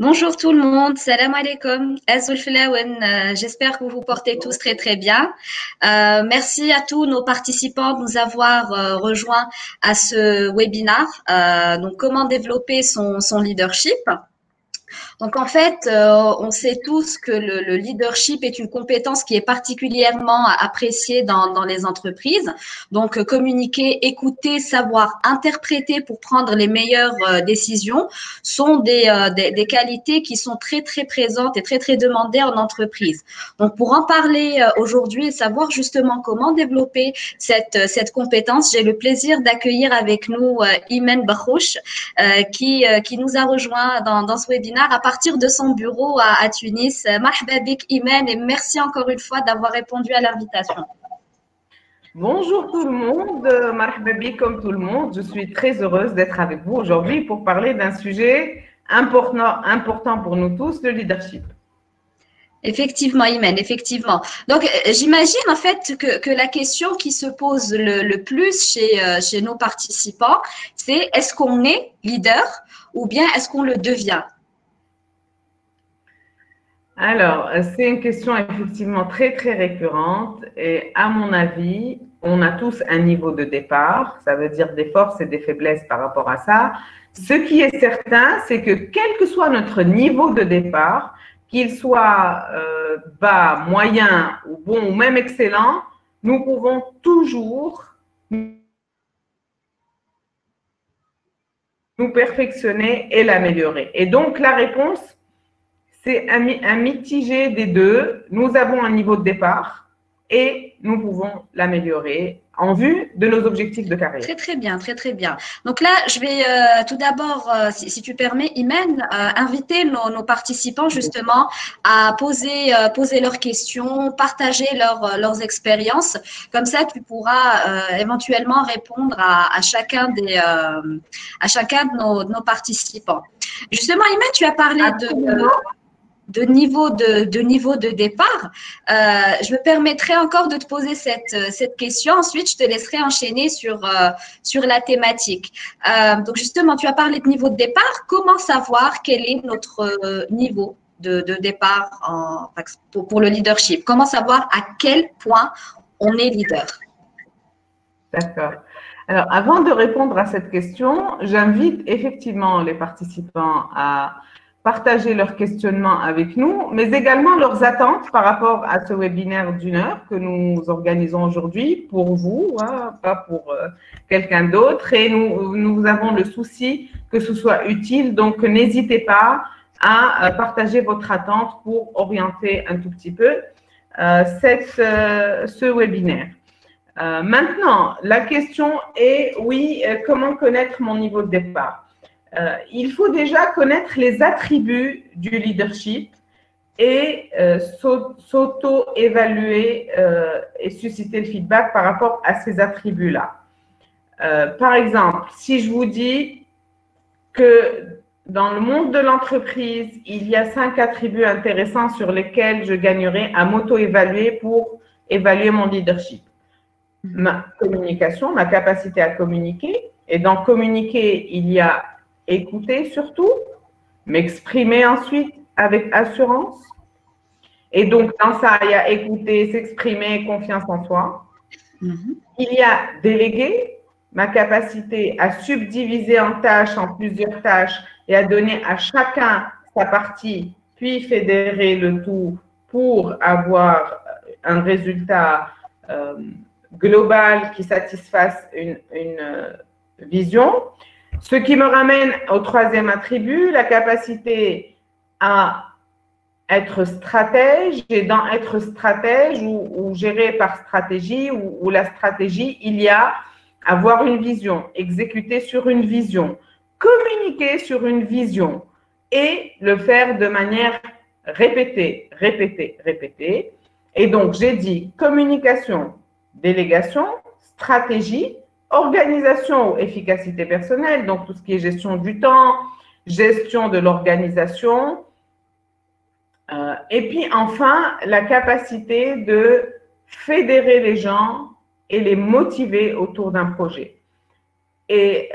Bonjour tout le monde, salam alaikum, Azul Filawen. J'espère que vous vous portez tous très très bien. Merci à tous nos participants de nous avoir rejoints à ce webinaire. Donc, comment développer son leadership? Donc en fait, on sait tous que le leadership est une compétence qui est particulièrement appréciée dans les entreprises. Donc communiquer, écouter, savoir interpréter pour prendre les meilleures décisions sont des qualités qui sont très très présentes et très très demandées en entreprise. Donc pour en parler aujourd'hui et savoir justement comment développer cette compétence, j'ai le plaisir d'accueillir avec nous Imen Barouch, qui nous a rejoint dans ce webinaire à partir de son bureau à Tunis. Marhaba bik Imen, et merci encore une fois d'avoir répondu à l'invitation. Bonjour tout le monde, marhaba bik comme tout le monde. Je suis très heureuse d'être avec vous aujourd'hui pour parler d'un sujet important pour nous tous, le leadership. Effectivement, Imen, effectivement. Donc, j'imagine en fait que la question qui se pose le plus chez nos participants, c'est est-ce qu'on est leader ou bien est-ce qu'on le devient? Alors, c'est une question effectivement très, très récurrente et à mon avis, on a tous un niveau de départ, ça veut dire des forces et des faiblesses par rapport à ça. Ce qui est certain, c'est que quel que soit notre niveau de départ, qu'il soit bas, moyen ou bon ou même excellent, nous pouvons toujours nous perfectionner et l'améliorer. Et donc, la réponse, c'est un mitigé des deux. Nous avons un niveau de départ et nous pouvons l'améliorer en vue de nos objectifs de carrière. Très, très bien, très, très bien. Donc là, je vais tout d'abord, si tu permets, Imen, inviter nos participants justement à poser leurs questions, partager leurs expériences. Comme ça, tu pourras éventuellement répondre à chacun de nos participants. Justement, Imen, tu as parlé de niveau de départ. Je me permettrai encore de te poser cette question. Ensuite, je te laisserai enchaîner sur la thématique. Donc, justement, tu as parlé de niveau de départ. Comment savoir quel est notre niveau de départ pour le leadership? Comment savoir à quel point on est leader? D'accord. Alors, avant de répondre à cette question, j'invite effectivement les participants à partager leurs questionnements avec nous, mais également leurs attentes par rapport à ce webinaire d'une heure que nous organisons aujourd'hui pour vous, hein, pas pour quelqu'un d'autre. Et nous avons le souci que ce soit utile, donc n'hésitez pas à partager votre attente pour orienter un tout petit peu ce webinaire. Maintenant, la question est, oui, comment connaître mon niveau de départ? Il faut déjà connaître les attributs du leadership et s'auto-évaluer et susciter le feedback par rapport à ces attributs-là. Par exemple, si je vous dis que dans le monde de l'entreprise, il y a 5 attributs intéressants sur lesquels je gagnerais à m'auto-évaluer pour évaluer mon leadership. Ma communication, ma capacité à communiquer. Et dans communiquer, il y a écouter surtout, m'exprimer ensuite avec assurance. Et donc, dans ça, il y a écouter, s'exprimer, confiance en soi. Il y a déléguer, ma capacité à subdiviser en tâches, en plusieurs tâches, et à donner à chacun sa partie, puis fédérer le tout pour avoir un résultat global qui satisfasse une vision. Ce qui me ramène au troisième attribut, la capacité à être stratège. Et dans être stratège ou gérer par stratégie ou la stratégie, il y a avoir une vision, exécuter sur une vision, communiquer sur une vision et le faire de manière répétée, répétée, répétée. Et donc, j'ai dit communication, délégation, stratégie, organisation ou efficacité personnelle, donc tout ce qui est gestion du temps, gestion de l'organisation. Et puis enfin, la capacité de fédérer les gens et les motiver autour d'un projet. Et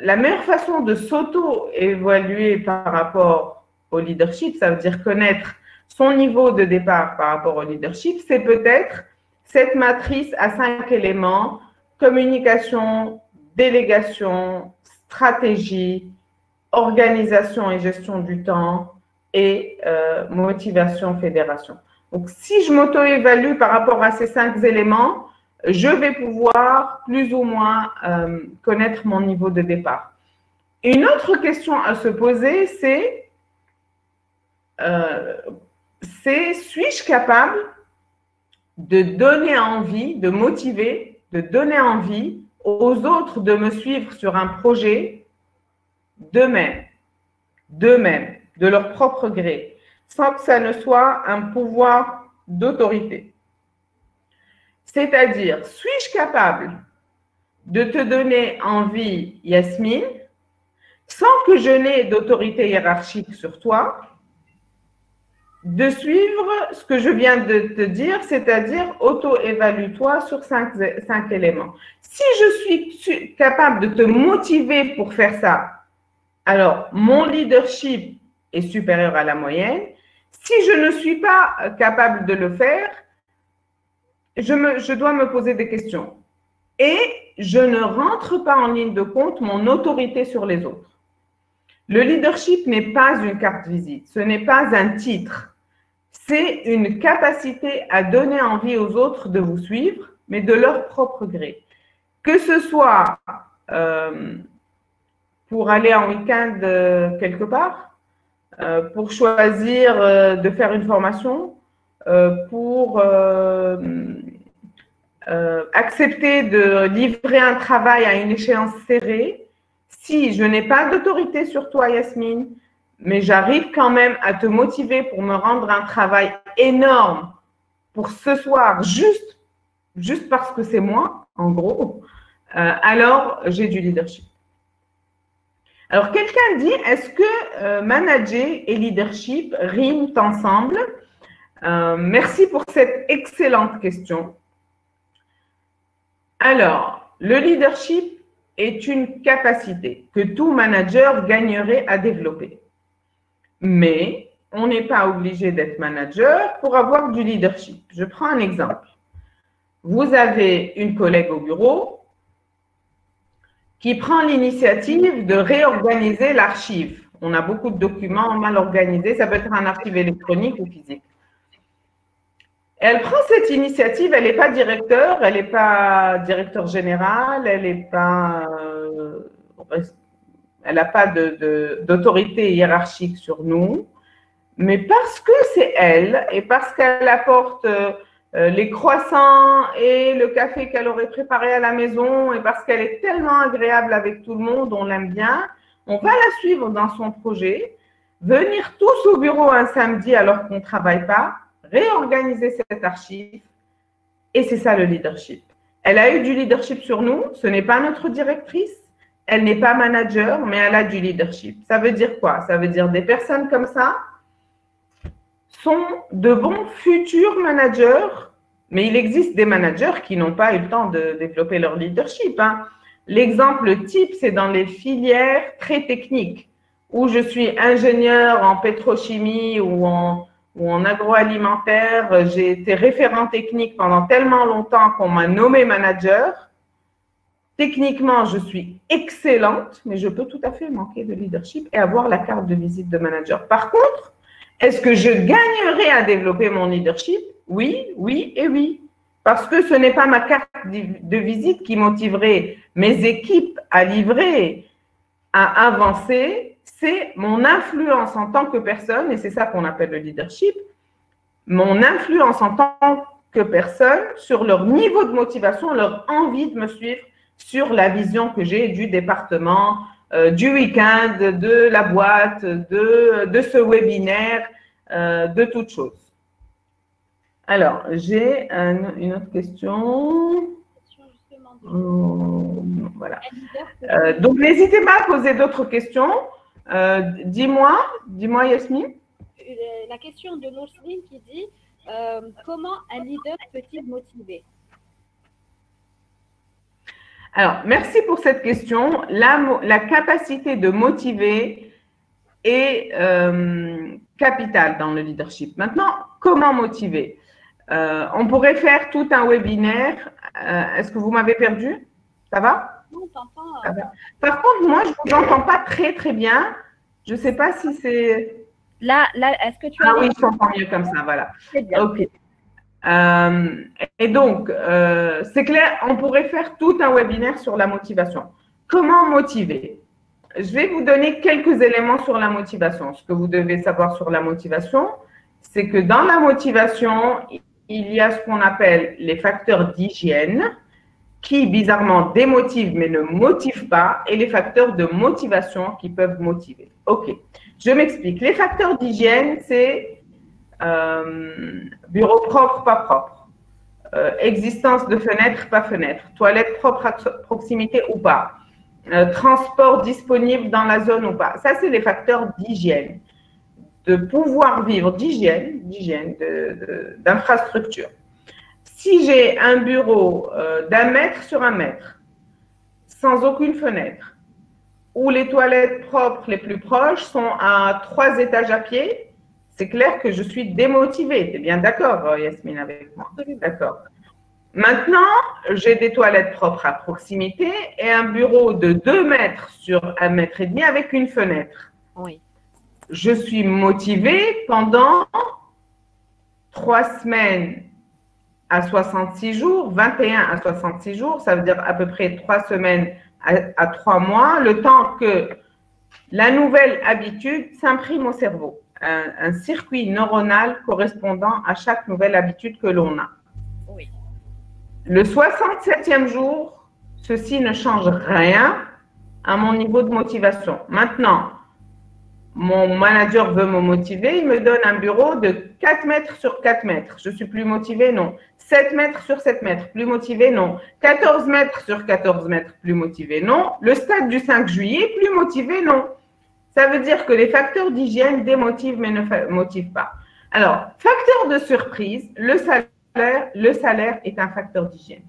la meilleure façon de s'auto-évaluer par rapport au leadership, ça veut dire connaître son niveau de départ par rapport au leadership, c'est peut-être cette matrice à 5 éléments: communication, délégation, stratégie, organisation et gestion du temps et motivation, fédération. Donc, si je m'auto-évalue par rapport à ces 5 éléments, je vais pouvoir plus ou moins connaître mon niveau de départ. Une autre question à se poser, c'est suis-je capable de donner envie, de motiver, de donner envie aux autres de me suivre sur un projet d'eux-mêmes, de leur propre gré, sans que ça ne soit un pouvoir d'autorité. C'est-à-dire, suis-je capable de te donner envie, Yasmine, sans que je n'ai d'autorité hiérarchique sur toi, de suivre ce que je viens de te dire, c'est-à-dire auto-évalue-toi sur 5 éléments. Si je suis capable de te motiver pour faire ça, alors mon leadership est supérieur à la moyenne. Si je ne suis pas capable de le faire, je dois me poser des questions. Et je ne rentre pas en ligne de compte mon autorité sur les autres. Le leadership n'est pas une carte visite, ce n'est pas un titre. C'est une capacité à donner envie aux autres de vous suivre, mais de leur propre gré. Que ce soit pour aller en week-end quelque part, pour choisir de faire une formation, pour accepter de livrer un travail à une échéance serrée. Si je n'ai pas d'autorité sur toi, Yasmine, mais j'arrive quand même à te motiver pour me rendre un travail énorme pour ce soir, juste parce que c'est moi, en gros, alors j'ai du leadership. Alors, quelqu'un dit, est-ce que manager et leadership riment ensemble? Merci pour cette excellente question. Alors, le leadership est une capacité que tout manager gagnerait à développer. Mais on n'est pas obligé d'être manager pour avoir du leadership. Je prends un exemple. Vous avez une collègue au bureau qui prend l'initiative de réorganiser l'archive. On a beaucoup de documents mal organisés, ça peut être un archive électronique ou physique. Elle prend cette initiative, elle n'est pas directeur, elle n'est pas directeur général, elle n'a pas d'autorité hiérarchique sur nous, mais parce que c'est elle et parce qu'elle apporte les croissants et le café qu'elle aurait préparé à la maison et parce qu'elle est tellement agréable avec tout le monde, on l'aime bien, on va la suivre dans son projet, venir tous au bureau un samedi alors qu'on ne travaille pas, réorganiser cette archive et c'est ça le leadership. Elle a eu du leadership sur nous, ce n'est pas notre directrice, elle n'est pas manager, mais elle a du leadership. Ça veut dire quoi? Ça veut dire des personnes comme ça sont de bons futurs managers, mais il existe des managers qui n'ont pas eu le temps de développer leur leadership. L'exemple type, c'est dans les filières très techniques, où je suis ingénieur en pétrochimie ou en agroalimentaire. J'ai été référent technique pendant tellement longtemps qu'on m'a nommé manager. Techniquement, je suis excellente, mais je peux tout à fait manquer de leadership et avoir la carte de visite de manager. Par contre, est-ce que je gagnerais à développer mon leadership? Oui, oui et oui. Parce que ce n'est pas ma carte de visite qui motiverait mes équipes à livrer, à avancer, c'est mon influence en tant que personne, et c'est ça qu'on appelle le leadership, mon influence en tant que personne sur leur niveau de motivation, leur envie de me suivre sur la vision que j'ai du département, du week-end, de la boîte, de ce webinaire, de toute chose. Alors, j'ai une autre question. Voilà. Donc, n'hésitez pas à poser d'autres questions. Dis-moi Yasmine. La question de Nourcine qui dit comment un leader peut-il motiver? Alors, merci pour cette question. La capacité de motiver, est capital dans le leadership. Maintenant, comment motiver? On pourrait faire tout un webinaire. Est-ce que vous m'avez perdu? Ça va? Non, t'entends. Par contre, moi, je ne vous entends pas très, très bien. Je ne sais pas si c'est… Là, est-ce que tu as… Ah oui, je t'entends mieux comme ça, voilà. C'est bien. OK. Et donc, c'est clair, on pourrait faire tout un webinaire sur la motivation. Comment motiver? Je vais vous donner quelques éléments sur la motivation. Ce que vous devez savoir sur la motivation, c'est que dans la motivation, il y a ce qu'on appelle les facteurs d'hygiène qui, bizarrement, démotivent mais ne motivent pas, et les facteurs de motivation qui peuvent motiver. OK, je m'explique. Les facteurs d'hygiène, c'est bureau propre, pas propre, existence de fenêtre, pas fenêtre, toilette propre à proximité ou pas, transport disponible dans la zone ou pas. Ça, c'est les facteurs d'hygiène, de pouvoir vivre, d'hygiène, d'infrastructure. Si j'ai un bureau d'1 mètre sur 1 mètre, sans aucune fenêtre, où les toilettes propres les plus proches sont à 3 étages à pied, c'est clair que je suis démotivée. Tu es bien d'accord, Yasmine, avec moi? D'accord. Maintenant, j'ai des toilettes propres à proximité et un bureau de 2 mètres sur 1,5 mètre avec une fenêtre. Oui. Je suis motivée pendant 3 semaines à 66 jours, 21 à 66 jours, ça veut dire à peu près 3 semaines à 3 mois, le temps que la nouvelle habitude s'imprime au cerveau. Un circuit neuronal correspondant à chaque nouvelle habitude que l'on a. Oui. Le 67e jour, ceci ne change rien à mon niveau de motivation. Maintenant, mon manager veut me motiver, il me donne un bureau de 4 mètres sur 4 mètres. Je suis plus motivée, non. 7 mètres sur 7 mètres, plus motivée, non. 14 mètres sur 14 mètres, plus motivée, non. Le stade du 5 juillet, plus motivée, non. Ça veut dire que les facteurs d'hygiène démotivent mais ne motivent pas. Alors, facteur de surprise, le salaire est un facteur d'hygiène.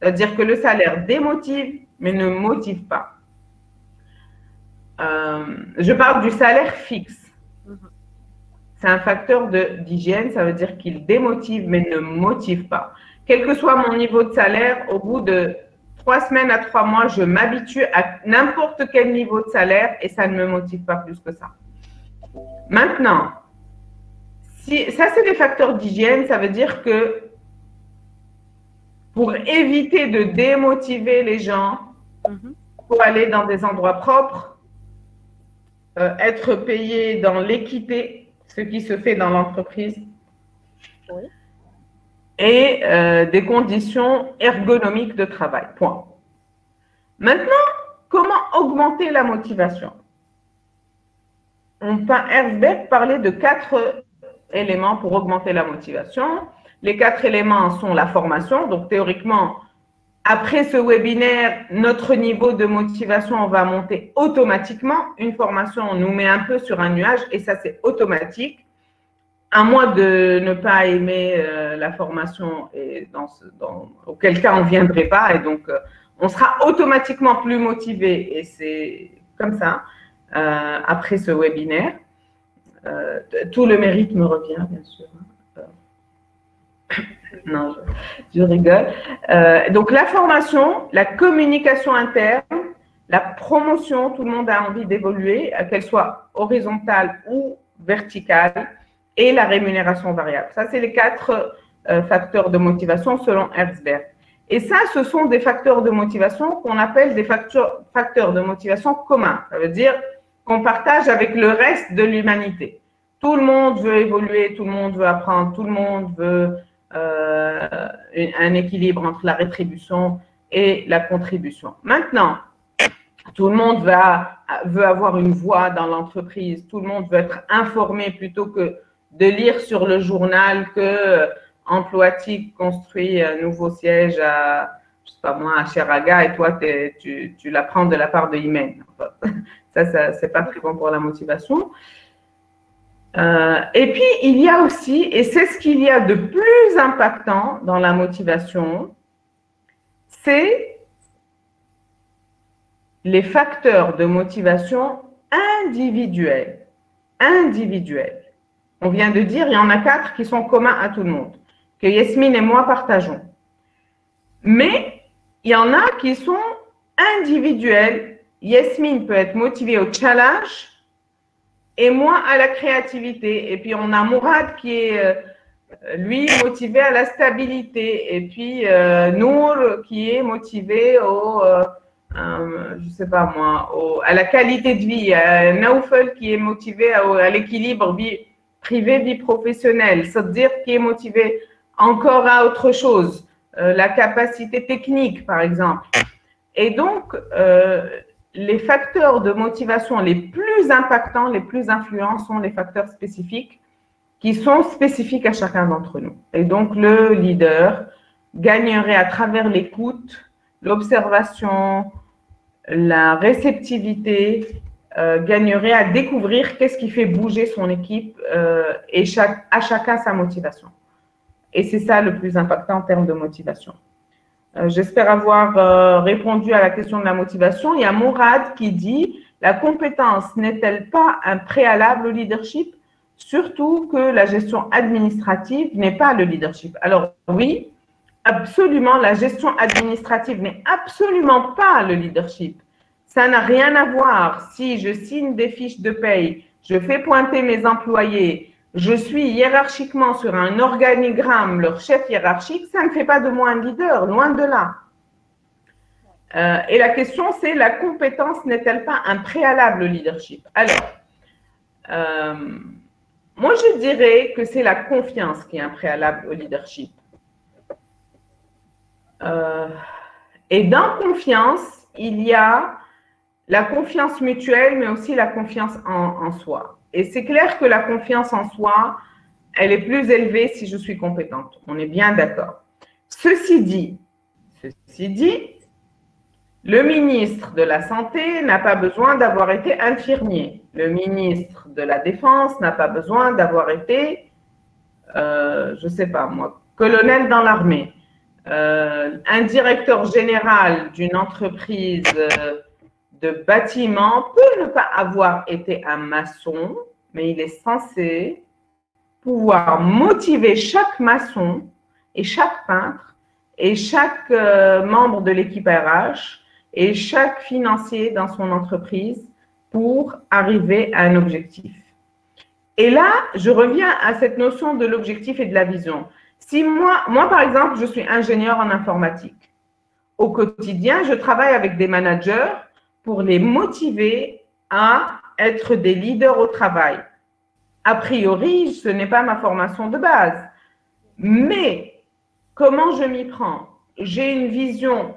C'est-à-dire que le salaire démotive mais ne motive pas. Je parle du salaire fixe. C'est un facteur d'hygiène, ça veut dire qu'il démotive mais ne motive pas. Quel que soit mon niveau de salaire, au bout de 3 semaines à 3 mois, je m'habitue à n'importe quel niveau de salaire et ça ne me motive pas plus que ça. Maintenant, ça c'est des facteurs d'hygiène, ça veut dire que pour éviter de démotiver les gens, pour aller dans des endroits propres, être payé dans l'équité, ce qui se fait dans l'entreprise, Oui. et des conditions ergonomiques de travail. Point. Maintenant, comment augmenter la motivation? Herzberg parlait de 4 éléments pour augmenter la motivation. Les 4 éléments sont la formation. Donc, théoriquement, après ce webinaire, notre niveau de motivation va monter automatiquement. Une formation, on nous met un peu sur un nuage et ça, c'est automatique. À moins de ne pas aimer la formation, et auquel cas on ne viendrait pas. Et donc, on sera automatiquement plus motivé. Et c'est comme ça, après ce webinaire. Tout le mérite me revient, bien sûr. Non, je rigole. Donc, la formation, la communication interne, la promotion, tout le monde a envie d'évoluer, qu'elle soit horizontale ou verticale, et la rémunération variable. Ça, c'est les 4 facteurs de motivation selon Herzberg. Et ça, ce sont des facteurs de motivation qu'on appelle des facteurs de motivation communs. Ça veut dire qu'on partage avec le reste de l'humanité. Tout le monde veut évoluer, tout le monde veut apprendre, tout le monde veut un équilibre entre la rétribution et la contribution. Maintenant, tout le monde veut avoir une voix dans l'entreprise, tout le monde veut être informé plutôt que de lire sur le journal que Emploatic construit un nouveau siège à, je sais pas moi, à Cheraga et toi, tu l'apprends de la part de Imen. Ça c'est pas très bon pour la motivation. Et puis, il y a aussi, et c'est ce qu'il y a de plus impactant dans la motivation, c'est les facteurs de motivation individuels. Individuels. On vient de dire, il y en a 4 qui sont communs à tout le monde, que Yasmine et moi partageons. Mais il y en a qui sont individuels. Yasmine peut être motivée au challenge et moi à la créativité. Et puis on a Mourad qui est, lui, motivé à la stabilité. Et puis Nour qui est motivé au, je sais pas moi, à la qualité de vie. Naoufel qui est motivé à l'équilibre vie privée, vie professionnelle. C'est-à-dire qui est motivé encore à autre chose. La capacité technique, par exemple. Et donc, les facteurs de motivation les plus impactants, les plus influents sont les facteurs spécifiques qui sont spécifiques à chacun d'entre nous. Et donc, le leader gagnerait à travers l'écoute, l'observation, la réceptivité, gagnerait à découvrir qu'est-ce qui fait bouger son équipe et à chacun sa motivation. Et c'est ça le plus impactant en termes de motivation. J'espère avoir répondu à la question de la motivation. Il y a Mourad qui dit « La compétence n'est-elle pas un préalable au leadership ? Surtout que la gestion administrative n'est pas le leadership. » Alors oui, absolument, la gestion administrative n'est absolument pas le leadership. Ça n'a rien à voir. Si je signe des fiches de paye, je fais pointer mes employés, je suis hiérarchiquement sur un organigramme, leur chef hiérarchique, ça ne fait pas de moi un leader, loin de là. Et la question, c'est la compétence n'est-elle pas un préalable au leadership? Alors, moi, je dirais que c'est la confiance qui est un préalable au leadership. Et dans confiance, il y a la confiance mutuelle, mais aussi la confiance en soi. Et c'est clair que la confiance en soi, elle est plus élevée si je suis compétente. On est bien d'accord. Ceci dit, le ministre de la Santé n'a pas besoin d'avoir été infirmier. Le ministre de la Défense n'a pas besoin d'avoir été, je ne sais pas moi, colonel dans l'armée. Un directeur général d'une entreprise de bâtiment peut ne pas avoir été un maçon, mais il est censé pouvoir motiver chaque maçon et chaque peintre et chaque membre de l'équipe RH et chaque financier dans son entreprise pour arriver à un objectif. Et là, je reviens à cette notion de l'objectif et de la vision. Si moi, par exemple, je suis ingénieur en informatique. Au quotidien, je travaille avec des managers pour les motiver à être des leaders au travail. A priori, ce n'est pas ma formation de base. Mais comment je m'y prends? J'ai une vision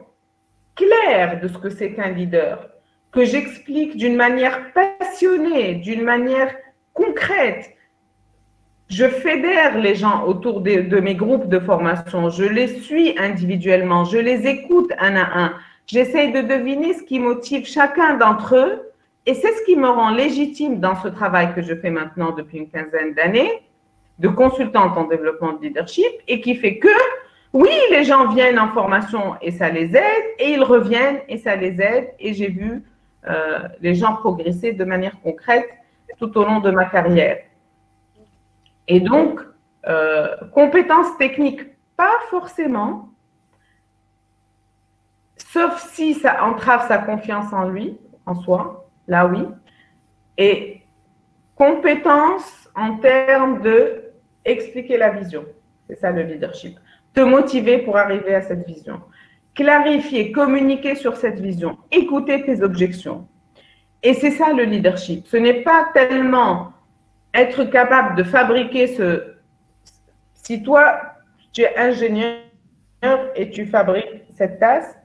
claire de ce que c'est qu'un leader, que j'explique d'une manière passionnée, d'une manière concrète. Je fédère les gens autour de mes groupes de formation. Je les suis individuellement. Je les écoute un à un. J'essaye de deviner ce qui motive chacun d'entre eux. Et c'est ce qui me rend légitime dans ce travail que je fais maintenant depuis une quinzaine d'années, de consultante en développement de leadership, et qui fait que, oui, les gens viennent en formation et ça les aide, et ils reviennent et ça les aide. Et j'ai vu les gens progresser de manière concrète tout au long de ma carrière. Et donc, compétences techniques, pas forcément, sauf si ça entrave sa confiance en lui, en soi, là oui. Et compétences en termes de expliquer la vision, c'est ça le leadership. Te motiver pour arriver à cette vision. Clarifier, communiquer sur cette vision, écouter tes objections. Et c'est ça le leadership. Ce n'est pas tellement être capable de fabriquer ce… Si toi, tu es ingénieur et tu fabriques cette tasse,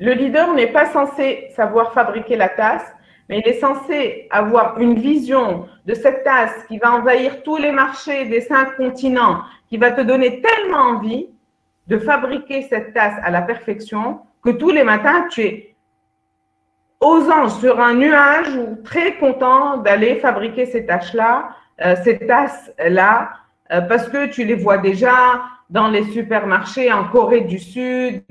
le leader n'est pas censé savoir fabriquer la tasse, mais il est censé avoir une vision de cette tasse qui va envahir tous les marchés des 5 continents, qui va te donner tellement envie de fabriquer cette tasse à la perfection que tous les matins, tu es aux anges sur un nuage ou très content d'aller fabriquer ces tasses-là, parce que tu les vois déjà dans les supermarchés en Corée du Sud,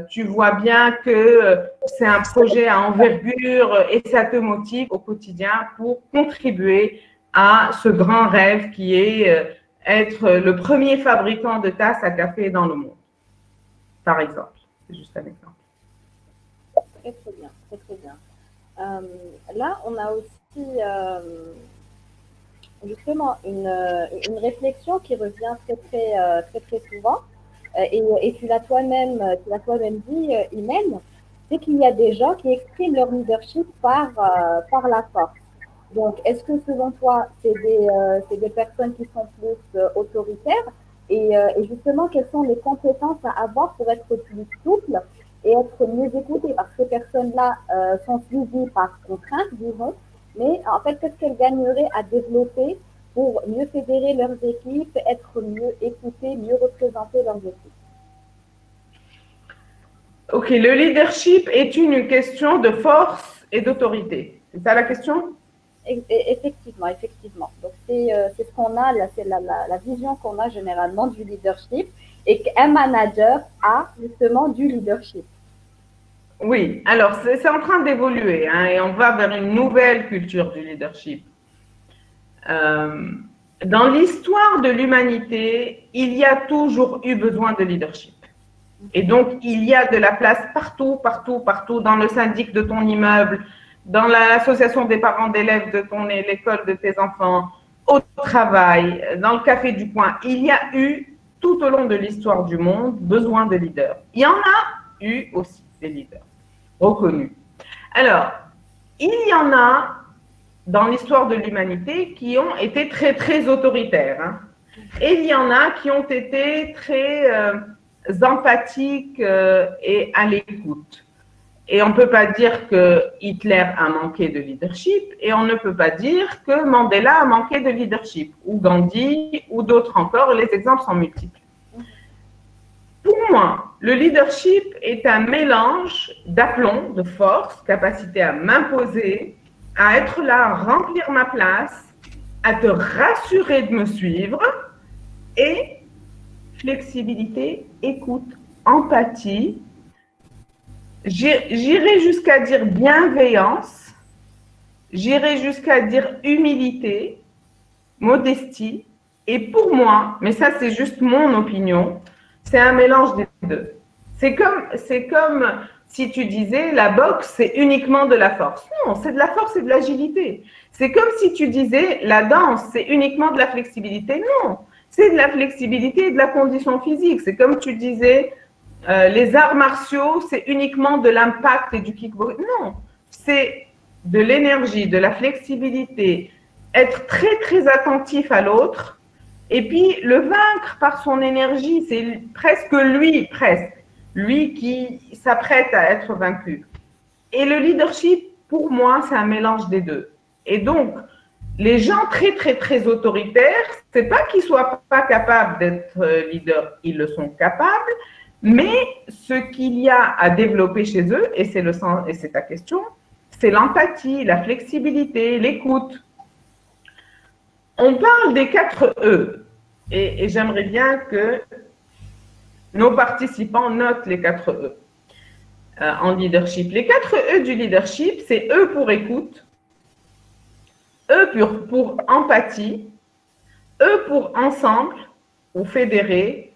tu vois bien que c'est un projet à envergure et ça te motive au quotidien pour contribuer à ce grand rêve qui est être le premier fabricant de tasses à café dans le monde, par exemple. C'est juste un exemple. Très, très bien, très, très bien. Là, on a aussi justement une réflexion qui revient très, très souvent. Et tu l'as toi-même dit, Imen, c'est qu'il y a des gens qui expriment leur leadership par la force. Donc, est-ce que selon toi, c'est des personnes qui sont plus autoritaires et justement, quelles sont les compétences à avoir pour être plus souple et être mieux écoutées? Parce que ces personnes-là sont suivies par contrainte, disons, mais en fait, qu'est-ce qu'elles gagneraient à développer pour mieux fédérer leurs équipes, être mieux écoutées, mieux représenter leurs équipes? Ok, le leadership est une question de force et d'autorité. C'est ça la question? Effectivement, effectivement. Donc, c'est ce qu'on a, c'est la vision qu'on a généralement du leadership et qu'un manager a justement du leadership. Oui, alors c'est en train d'évoluer hein, et on va vers une nouvelle culture du leadership. Dans l'histoire de l'humanité, il y a toujours eu besoin de leadership. Et donc, il y a de la place partout, partout, partout, dans le syndic de ton immeuble, dans l'association des parents d'élèves de l'école de tes enfants, au travail, dans le café du coin. Il y a eu, tout au long de l'histoire du monde, besoin de leaders. Il y en a eu aussi des leaders reconnus. Alors, il y en a dans l'histoire de l'humanité qui ont été très, très autoritaires. Hein. Et il y en a qui ont été très empathiques et à l'écoute. Et on ne peut pas dire que Hitler a manqué de leadership et on ne peut pas dire que Mandela a manqué de leadership ou Gandhi ou d'autres encore. Les exemples sont multiples. Pour moi, le leadership est un mélange d'aplomb, de force, capacité à m'imposer, à être là, à remplir ma place, à te rassurer de me suivre et flexibilité, écoute, empathie. J'irai jusqu'à dire bienveillance, j'irai jusqu'à dire humilité, modestie. Et pour moi, mais ça c'est juste mon opinion, c'est un mélange des deux. C'est comme si tu disais la boxe, c'est uniquement de la force. Non, c'est de la force et de l'agilité. C'est comme si tu disais la danse, c'est uniquement de la flexibilité. Non, c'est de la flexibilité et de la condition physique. C'est comme tu disais les arts martiaux, c'est uniquement de l'impact et du kickboxing. Non, c'est de l'énergie, de la flexibilité, être très, très attentif à l'autre. Et puis, le vaincre par son énergie, c'est presque lui qui s'apprête à être vaincu. Et le leadership, pour moi, c'est un mélange des deux. Et donc, les gens très, très, très autoritaires, c'est pas qu'ils soient pas capables d'être leaders, ils le sont capables, mais ce qu'il y a à développer chez eux, et c'est ta question, c'est l'empathie, la flexibilité, l'écoute. On parle des 4 E et j'aimerais bien que nos participants notent les 4 E en leadership. Les 4 E du leadership, c'est E pour écoute, E pour empathie, E pour ensemble ou fédérer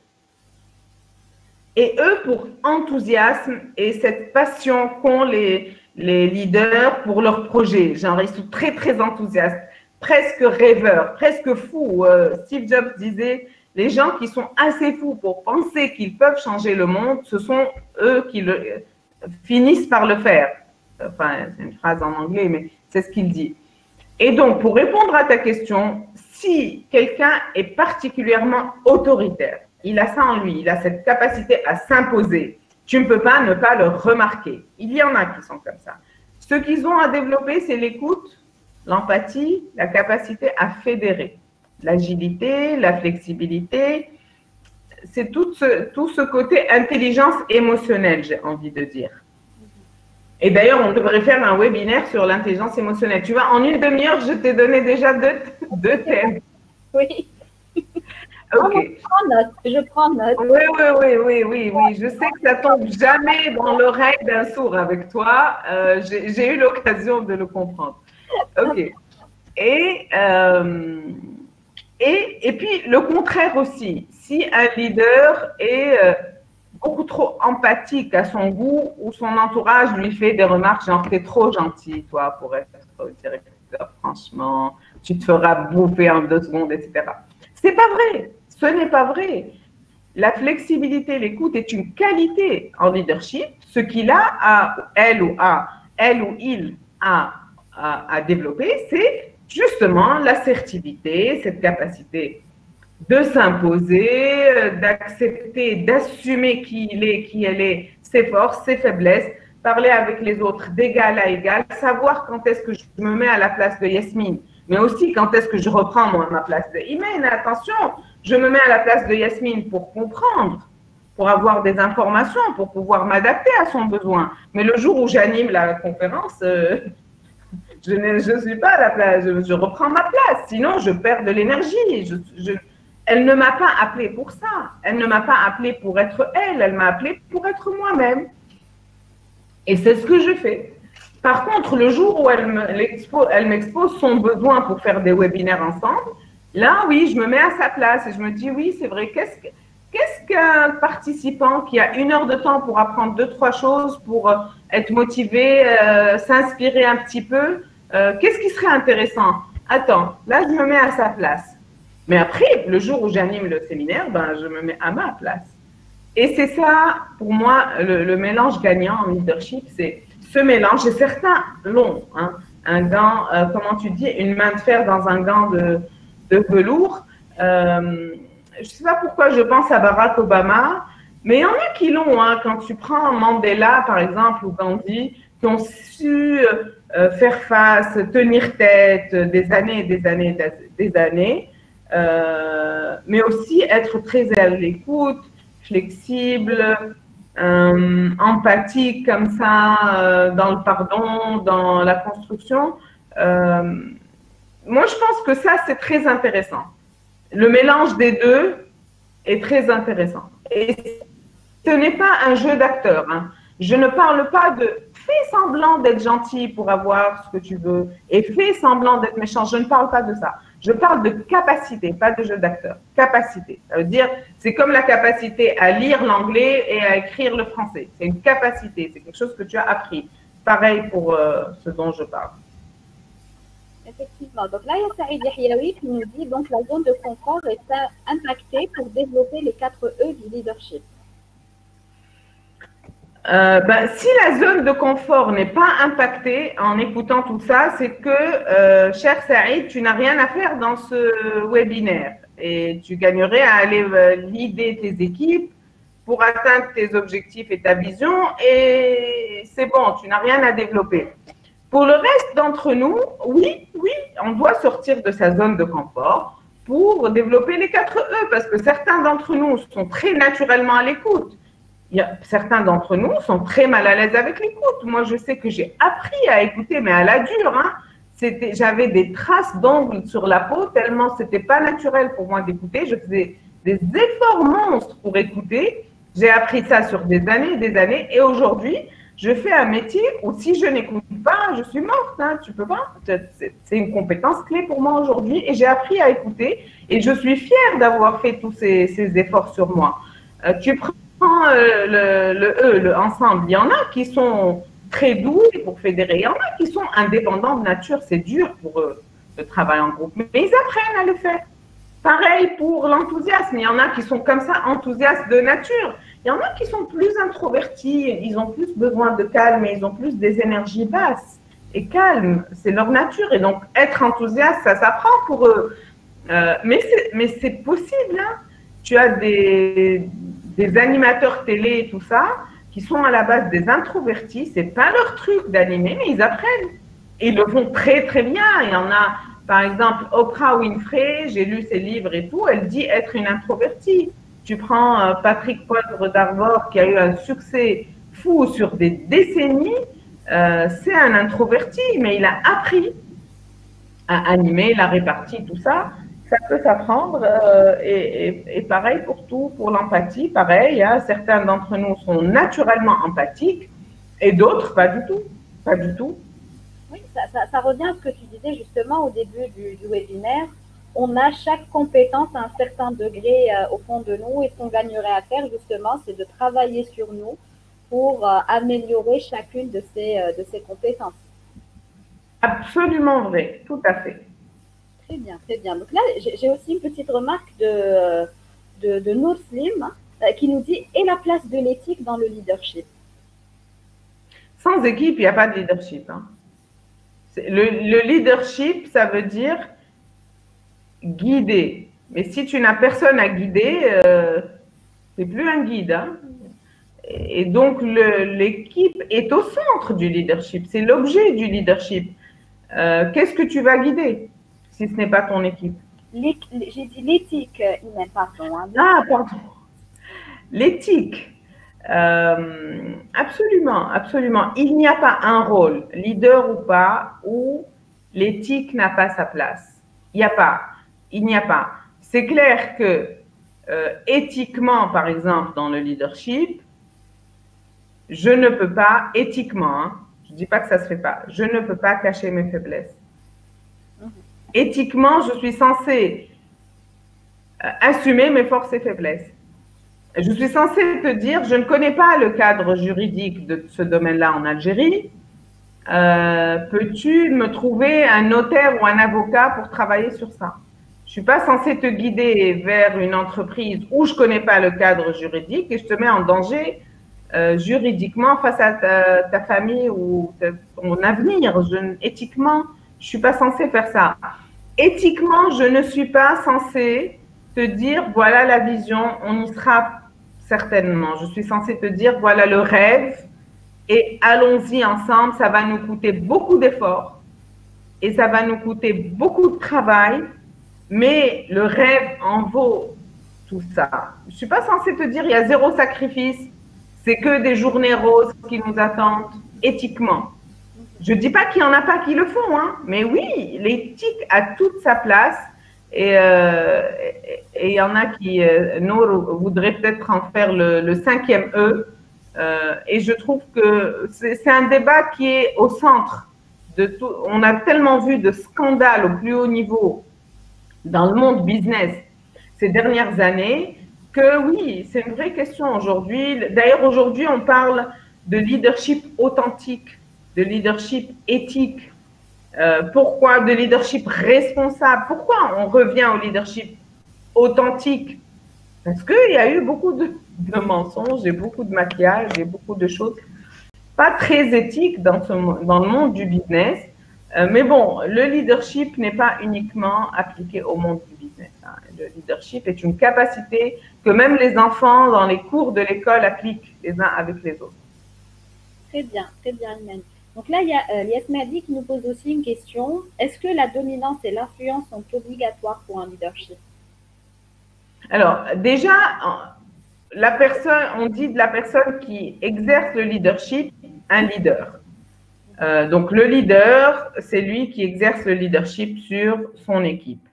et E pour enthousiasme et cette passion qu'ont les leaders pour leur projet. Genre, ils sont très, très enthousiastes. Presque rêveurs, presque fous. Steve Jobs disait, les gens qui sont assez fous pour penser qu'ils peuvent changer le monde, ce sont eux qui finissent par le faire. Enfin, c'est une phrase en anglais, mais c'est ce qu'il dit. Et donc, pour répondre à ta question, si quelqu'un est particulièrement autoritaire, il a ça en lui, il a cette capacité à s'imposer, tu ne peux pas ne pas le remarquer. Il y en a qui sont comme ça. Ce qu'ils ont à développer, c'est l'écoute, l'empathie, la capacité à fédérer, l'agilité, la flexibilité, c'est tout ce côté intelligence émotionnelle, j'ai envie de dire. Et d'ailleurs, on devrait faire un webinaire sur l'intelligence émotionnelle. Tu vois, en une demi-heure, je t'ai donné déjà deux thèmes. Oui. Ok. Je prends note. Oui. Je sais que ça tombe jamais dans l'oreille d'un sourd avec toi. J'ai eu l'occasion de le comprendre. Ok. Et, et puis, le contraire aussi. Si un leader est beaucoup trop empathique à son goût ou son entourage lui fait des remarques genre t'es trop gentil, toi, pour être directeur, franchement, tu te feras bouffer en 2 secondes, etc. C'est pas vrai. Ce n'est pas vrai. La flexibilité, l'écoute est une qualité en leadership. Ce qu'il a, elle ou il a développé, c'est justement l'assertivité, cette capacité de s'imposer, d'accepter, d'assumer qui il est, qui elle est, ses forces, ses faiblesses, parler avec les autres d'égal à égal, savoir quand est-ce que je me mets à la place de Yasmine, mais aussi quand est-ce que je reprends moi ma place de Imen. Attention, je me mets à la place de Yasmine pour comprendre, pour avoir des informations, pour pouvoir m'adapter à son besoin. Mais le jour où j'anime la conférence, je ne suis pas à la place, je reprends ma place, sinon je perds de l'énergie. Elle ne m'a pas appelée pour ça. Elle ne m'a pas appelée pour être elle m'a appelée pour être moi-même. Et c'est ce que je fais. Par contre, le jour où elle m'expose son besoin pour faire des webinaires ensemble, là, oui, je me mets à sa place et je me dis, oui, c'est vrai, qu'est-ce qu'un participant qui a 1 heure de temps pour apprendre 2-3 choses, pour être motivé, s'inspirer un petit peu, qu'est-ce qui serait intéressant? Attends, là, je me mets à sa place. Mais après, le jour où j'anime le séminaire, ben, je me mets à ma place. Et c'est ça, pour moi, le mélange gagnant en leadership, c'est ce mélange. Et certains l'ont, hein, un gant, comment tu dis, une main de fer dans un gant de velours. Je ne sais pas pourquoi je pense à Barack Obama, mais il y en a qui l'ont. Hein, quand tu prends Mandela, par exemple, ou Gandhi, qui ont su faire face, tenir tête des années et des années et des années, mais aussi être très à l'écoute, flexible, empathique comme ça, dans le pardon, dans la construction. Moi, je pense que ça, c'est très intéressant. Le mélange des deux est très intéressant. Et ce n'est pas un jeu d'acteur. Hein. Je ne parle pas de fais semblant d'être gentil pour avoir ce que tu veux et fais semblant d'être méchant. Je ne parle pas de ça. Je parle de capacité, pas de jeu d'acteur. Capacité. Ça veut dire, c'est comme la capacité à lire l'anglais et à écrire le français. C'est une capacité, c'est quelque chose que tu as appris. Pareil pour ce dont je parle. Effectivement. Donc là, il y a Saïd Yahyaoui qui nous dit donc la zone de confort est impactée pour développer les 4 E du leadership. Si la zone de confort n'est pas impactée en écoutant tout ça, c'est que, cher Saïd, tu n'as rien à faire dans ce webinaire et tu gagnerais à aller leader tes équipes pour atteindre tes objectifs et ta vision et c'est bon, tu n'as rien à développer. Pour le reste d'entre nous, oui, on doit sortir de sa zone de confort pour développer les 4 E parce que certains d'entre nous sont très naturellement à l'écoute. Certains d'entre nous sont très mal à l'aise avec l'écoute. Moi, je sais que j'ai appris à écouter, mais à la dure. Hein. J'avais des traces d'ongles sur la peau, tellement c'était pas naturel pour moi d'écouter. Je faisais des efforts monstres pour écouter. J'ai appris ça sur des années. Et aujourd'hui, je fais un métier où si je n'écoute pas, je suis morte. Hein, tu peux pas. C'est une compétence clé pour moi aujourd'hui. Et j'ai appris à écouter. Et je suis fière d'avoir fait tous ces efforts sur moi. Tu prends le ensemble, il y en a qui sont très doués pour fédérer, il y en a qui sont indépendants de nature, c'est dur pour eux de travailler en groupe, mais ils apprennent à le faire. Pareil pour l'enthousiasme, il y en a qui sont comme ça, enthousiastes de nature, il y en a qui sont plus introvertis, ils ont plus besoin de calme et ils ont plus des énergies basses. Et calme, c'est leur nature, et donc être enthousiaste, ça s'apprend pour eux. Mais c'est possible, hein. Tu as des animateurs télé et tout ça, qui sont à la base des introvertis, c'est pas leur truc d'animer, mais ils apprennent. Et ils le font très, très bien. Il y en a, par exemple, Oprah Winfrey, j'ai lu ses livres et tout, elle dit être une introvertie. Tu prends Patrick Poivre d'Arvor, qui a eu un succès fou sur des décennies, c'est un introverti, mais il a appris à animer, il a réparti tout ça. ça peut s'apprendre. Et pareil pour tout, pour l'empathie, pareil. Hein, certains d'entre nous sont naturellement empathiques et d'autres pas du tout. Pas du tout. Oui, ça revient à ce que tu disais justement au début du webinaire. On a chaque compétence à un certain degré au fond de nous, et ce qu'on gagnerait à faire justement, c'est de travailler sur nous pour améliorer chacune de ces compétences. Absolument vrai, tout à fait. Très bien, très bien. Donc là, j'ai aussi une petite remarque de Nour Slim qui nous dit « Et la place de l'éthique dans le leadership ?» Sans équipe, il n'y a pas de leadership. Hein. Le leadership, ça veut dire guider. Mais si tu n'as personne à guider, tu n'es plus un guide. Hein. Et donc, l'équipe est au centre du leadership. C'est l'objet du leadership. Qu'est-ce que tu vas guider si ce n'est pas ton équipe? J'ai dit l'éthique, Imen, pardon. Hein. Ah, pardon. L'éthique. Absolument, absolument. Il n'y a pas un rôle, leader ou pas, où l'éthique n'a pas sa place. Il n'y a pas. Il n'y a pas. C'est clair que éthiquement, par exemple, dans le leadership, je ne peux pas, éthiquement, hein, je ne dis pas que ça ne se fait pas, je ne peux pas cacher mes faiblesses. Éthiquement, je suis censée assumer mes forces et faiblesses. Je suis censée te dire, je ne connais pas le cadre juridique de ce domaine-là en Algérie. Peux-tu me trouver un notaire ou un avocat pour travailler sur ça? Je ne suis pas censée te guider vers une entreprise où je ne connais pas le cadre juridique et je te mets en danger juridiquement face à ta famille ou ton avenir. Éthiquement, je ne suis pas censée faire ça. Éthiquement, je ne suis pas censée te dire, voilà la vision, on y sera certainement. Je suis censée te dire, voilà le rêve et allons-y ensemble. Ça va nous coûter beaucoup d'efforts et ça va nous coûter beaucoup de travail, mais le rêve en vaut tout ça. Je ne suis pas censée te dire, il y a zéro sacrifice, c'est que des journées roses qui nous attendent éthiquement. Je ne dis pas qu'il n'y en a pas qui le font, hein, mais oui, l'éthique a toute sa place. Et il y en a qui, nous, voudraient peut-être en faire le 5e E. Et je trouve que c'est un débat qui est au centre de tout. On a tellement vu de scandales au plus haut niveau dans le monde business ces dernières années que oui, c'est une vraie question aujourd'hui. D'ailleurs, aujourd'hui, on parle de leadership authentique, de leadership éthique. Pourquoi de leadership responsable? Pourquoi on revient au leadership authentique? Parce qu'il y a eu beaucoup de mensonges et beaucoup de maquillage et beaucoup de choses pas très éthiques dans le monde du business. Mais bon, le leadership n'est pas uniquement appliqué au monde du business. Hein. Le leadership est une capacité que même les enfants dans les cours de l'école appliquent les uns avec les autres. Très bien, Imen. Donc là, il y a Liesmadi qui nous pose aussi une question. Est-ce que la dominance et l'influence sont obligatoires pour un leadership? Alors, déjà, on dit de la personne qui exerce le leadership, un leader. Donc, le leader, c'est lui qui exerce le leadership sur son équipe.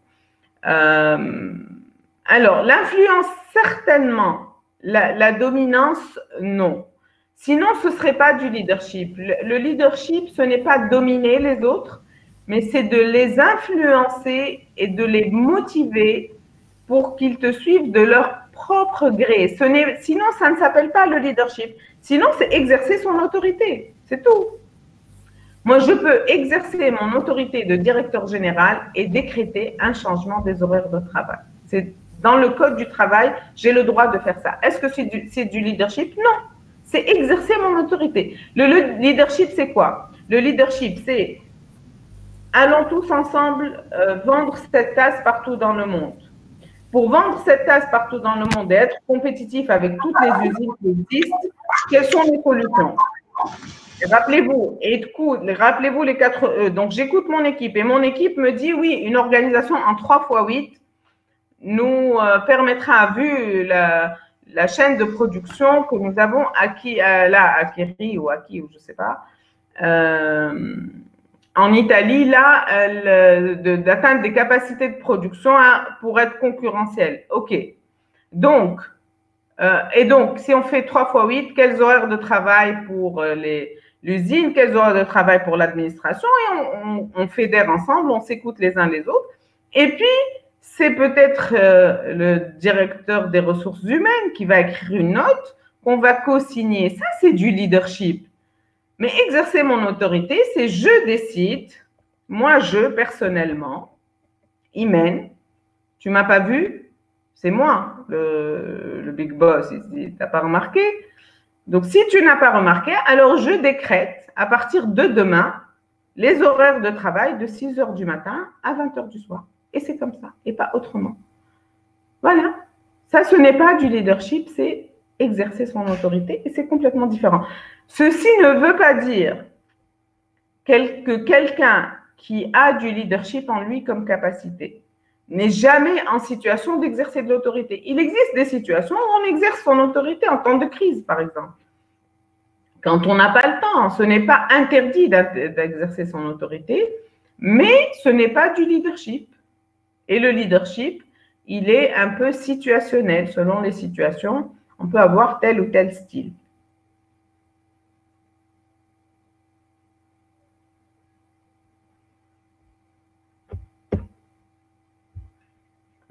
Alors, l'influence, certainement. La dominance, non. Sinon, ce ne serait pas du leadership. Le leadership, ce n'est pas dominer les autres, mais c'est de les influencer et de les motiver pour qu'ils te suivent de leur propre gré. Sinon, ça ne s'appelle pas le leadership. Sinon, c'est exercer son autorité. C'est tout. Moi, je peux exercer mon autorité de directeur général et décréter un changement des horaires de travail. C'est dans le code du travail, j'ai le droit de faire ça. Est-ce que c'est du leadership? Non. C'est exercer mon autorité. Le leadership, c'est quoi? Le leadership, c'est allons tous ensemble vendre cette tasse partout dans le monde. Pour vendre cette tasse partout dans le monde et être compétitif avec toutes les usines qui existent, quelles sont les solutions? Rappelez-vous les 4 E. Donc, j'écoute mon équipe et mon équipe me dit oui, une organisation en 3x8 nous permettra, vu la chaîne de production que nous avons acquis ou je ne sais pas, en Italie, là, d'atteindre des capacités de production pour être concurrentiel. OK. Donc, si on fait 3 fois 8, quels horaires de travail pour l'usine, quels horaires de travail pour l'administration, et on fédère ensemble, on s'écoute les uns les autres. Et puis, c'est peut-être le directeur des ressources humaines qui va écrire une note qu'on va co-signer. Ça, c'est du leadership. Mais exercer mon autorité, c'est je décide, moi, personnellement, Imen, tu m'as pas vu, c'est moi, le big boss ici, tu n'as pas remarqué. Donc, si tu n'as pas remarqué, alors je décrète à partir de demain les horaires de travail de 6 heures du matin à 20 heures du soir. Et c'est comme ça, et pas autrement. Voilà. Ça, ce n'est pas du leadership, c'est exercer son autorité, et c'est complètement différent. Ceci ne veut pas dire que quelqu'un qui a du leadership en lui comme capacité n'est jamais en situation d'exercer de l'autorité. Il existe des situations où on exerce son autorité en temps de crise, par exemple. Quand on n'a pas le temps, ce n'est pas interdit d'exercer son autorité, mais ce n'est pas du leadership. Et le leadership, il est un peu situationnel. Selon les situations, on peut avoir tel ou tel style.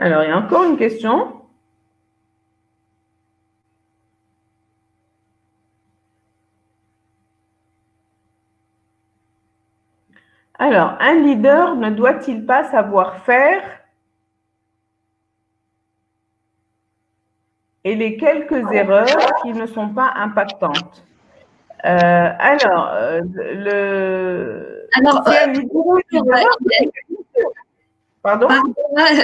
Alors, il y a encore une question. Alors, un leader ne doit-il pas savoir faire et les quelques erreurs qui ne sont pas impactantes? Pardon?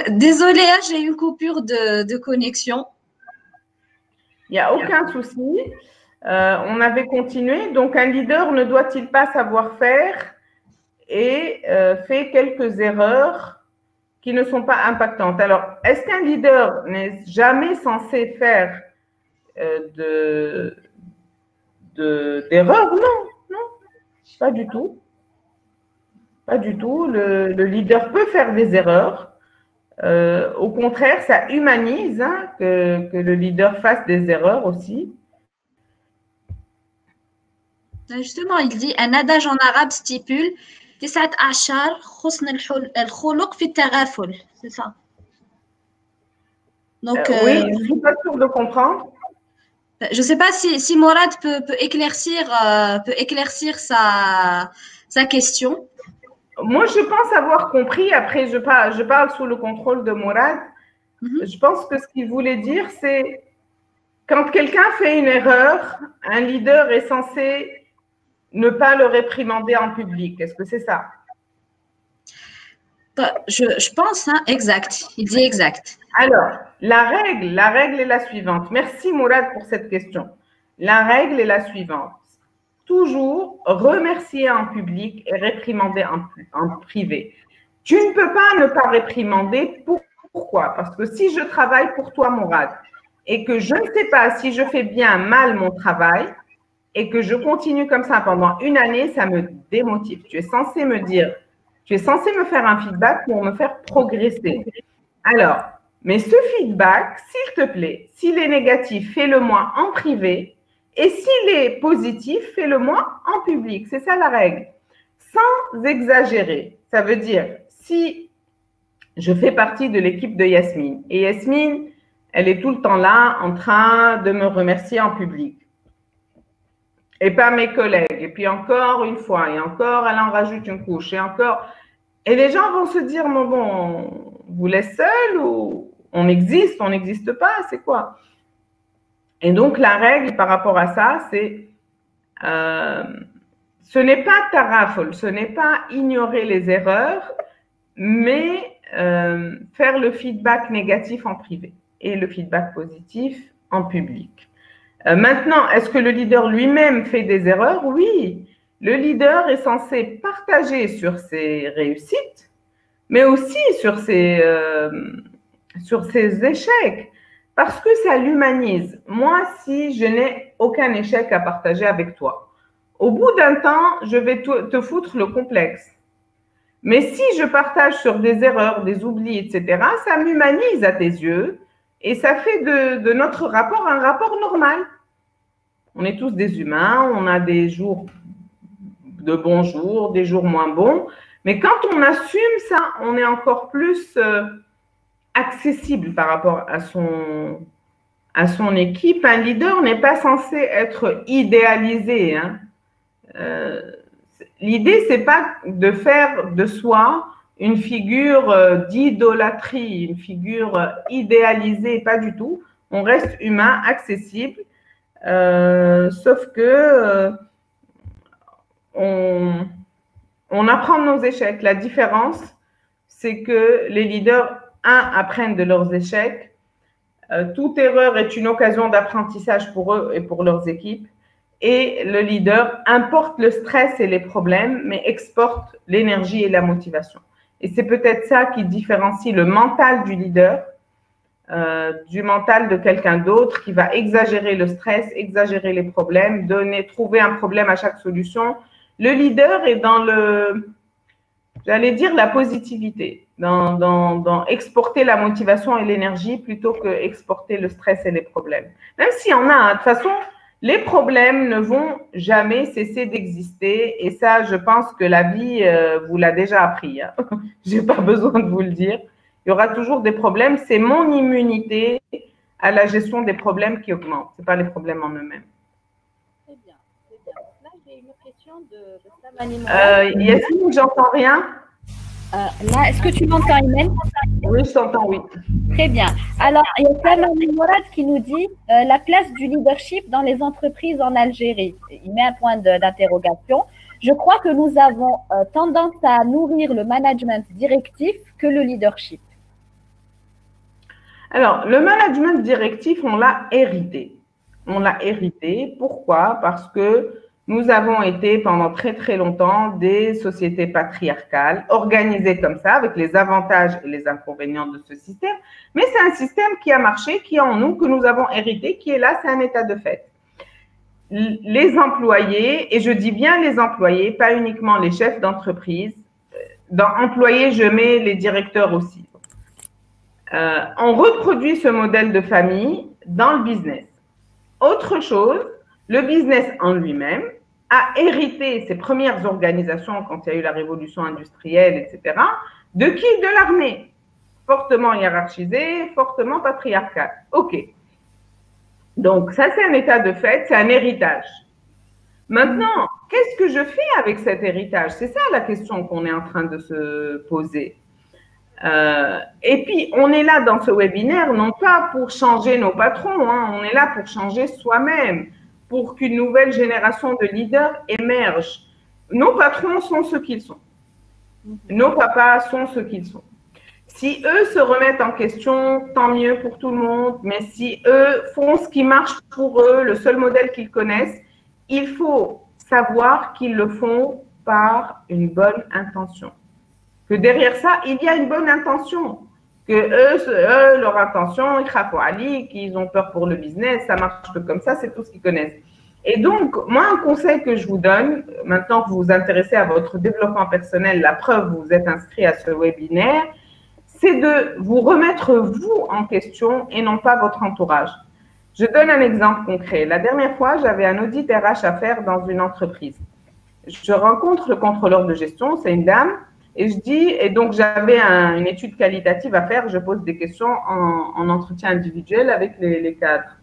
Désolée, j'ai eu une coupure de connexion. Il n'y a aucun souci. On avait continué. Donc, un leader ne doit-il pas savoir faire et fait quelques erreurs qui ne sont pas impactantes? Alors, est-ce qu'un leader n'est jamais censé faire d'erreurs? Non, pas du tout. Pas du tout. Le leader peut faire des erreurs. Au contraire, ça humanise que le leader fasse des erreurs aussi. Justement, il dit, un adage en arabe stipule 19 حسن الخلق في التغافل. C'est ça. Donc, oui, je ne suis pas sûre de comprendre. Je ne sais pas si Mourad peut éclaircir sa question. Moi, je pense avoir compris. Après, je parle sous le contrôle de Mourad. Je pense que ce qu'il voulait dire, c'est quand quelqu'un fait une erreur, un leader est censé ne pas le réprimander en public. Est-ce que c'est ça? Je pense, exact. Il dit exact. Alors, la règle est la suivante. Merci Mourad pour cette question. La règle est la suivante. Toujours remercier en public et réprimander en privé. Tu ne peux pas ne pas réprimander. Pourquoi? Parce que si je travaille pour toi, Mourad, et que je ne sais pas si je fais bien, mal mon travail, et que je continue comme ça pendant une année, ça me démotive. Tu es censé me dire, tu es censé me faire un feedback pour me faire progresser. Alors, mais ce feedback, s'il te plaît, s'il est négatif, fais-le-moi en privé. Et s'il est positif, fais-le-moi en public. C'est ça la règle. Sans exagérer. Ça veut dire, si je fais partie de l'équipe de Yasmine, et Yasmine, elle est tout le temps là en train de me remercier en public. Et pas mes collègues. Et puis encore une fois, et encore, elle en rajoute une couche, et encore. Et les gens vont se dire, bon, on vous laisse seul ou on existe, on n'existe pas, c'est quoi? Et donc, la règle par rapport à ça, c'est ce n'est pas taraful, ce n'est pas ignorer les erreurs, mais faire le feedback négatif en privé et le feedback positif en public. Maintenant, est-ce que le leader lui-même fait des erreurs? Oui, le leader est censé partager sur ses réussites, mais aussi sur ses échecs, parce que ça l'humanise. Moi, si je n'ai aucun échec à partager avec toi, au bout d'un temps, je vais te foutre le complexe. Mais si je partage sur des erreurs, des oublis, etc., ça m'humanise à tes yeux et ça fait de notre rapport un rapport normal. On est tous des humains, on a des jours de bons jours, des jours moins bons. Mais quand on assume ça, on est encore plus accessible par rapport à son équipe. Un leader n'est pas censé être idéalisé, hein. L'idée, c'est pas de faire de soi une figure d'idolâtrie, une figure idéalisée, pas du tout. On reste humain, accessible, sauf que on apprend de nos échecs. La différence, c'est que les leaders, apprennent de leurs échecs. Toute erreur est une occasion d'apprentissage pour eux et pour leurs équipes. Et le leader importe le stress et les problèmes, mais exporte l'énergie et la motivation. Et c'est peut-être ça qui différencie le mental du leader du mental de quelqu'un d'autre qui va exagérer le stress, exagérer les problèmes, trouver un problème à chaque solution. Le leader est dans j'allais dire la positivité, dans exporter la motivation et l'énergie plutôt que exporter le stress et les problèmes. Même s'il y en a, hein, de toute façon, les problèmes ne vont jamais cesser d'exister et ça, je pense que la vie vous l'a déjà appris. Hein. Je n'ai pas besoin de vous le dire. Il y aura toujours des problèmes. C'est mon immunité à la gestion des problèmes qui augmente. Ce n'est pas les problèmes en eux-mêmes. Très bien, très bien. Là, j'ai une question de Samani Mourad. Yasmine, j'entends rien. Là, est-ce que tu m'entends, Imen? Oui, je t'entends, oui. Très bien. Alors, il y a Samani Mourad qui nous dit la place du leadership dans les entreprises en Algérie. Il met un point d'interrogation. Je crois que nous avons tendance à nourrir le management directif que le leadership. Alors, le management directif, on l'a hérité. On l'a hérité. Pourquoi? Parce que nous avons été pendant très, très longtemps des sociétés patriarcales, organisées comme ça, avec les avantages et les inconvénients de ce système. Mais c'est un système qui a marché, qui est en nous, que nous avons hérité, qui est là, c'est un état de fait. Les employés, et je dis bien les employés, pas uniquement les chefs d'entreprise. Dans employés, je mets les directeurs aussi. On reproduit ce modèle de famille dans le business. Autre chose, le business en lui-même a hérité ses premières organisations quand il y a eu la révolution industrielle, etc. De qui? De l'armée. Fortement hiérarchisée, fortement patriarcale. OK. Donc, ça, c'est un état de fait, c'est un héritage. Maintenant, qu'est-ce que je fais avec cet héritage? C'est ça la question qu'on est en train de se poser. Et puis, on est là dans ce webinaire, non pas pour changer nos patrons, hein, on est là pour changer soi-même, pour qu'une nouvelle génération de leaders émerge. Nos patrons sont ce qu'ils sont. Nos papas sont ce qu'ils sont. Si eux se remettent en question, tant mieux pour tout le monde, mais si eux font ce qui marche pour eux, le seul modèle qu'ils connaissent, il faut savoir qu'ils le font par une bonne intention. Que derrière ça, il y a une bonne intention. Que eux leur intention, ils khafou ali, qu'ils ont peur pour le business, ça marche que comme ça, c'est tout ce qu'ils connaissent. Et donc, moi, un conseil que je vous donne, maintenant que vous vous intéressez à votre développement personnel, la preuve, vous êtes inscrit à ce webinaire, c'est de vous remettre vous en question et non pas votre entourage. Je donne un exemple concret. La dernière fois, j'avais un audit RH à faire dans une entreprise. Je rencontre le contrôleur de gestion, c'est une dame, et je dis, et donc j'avais une étude qualitative à faire, je pose des questions en entretien individuel avec les cadres.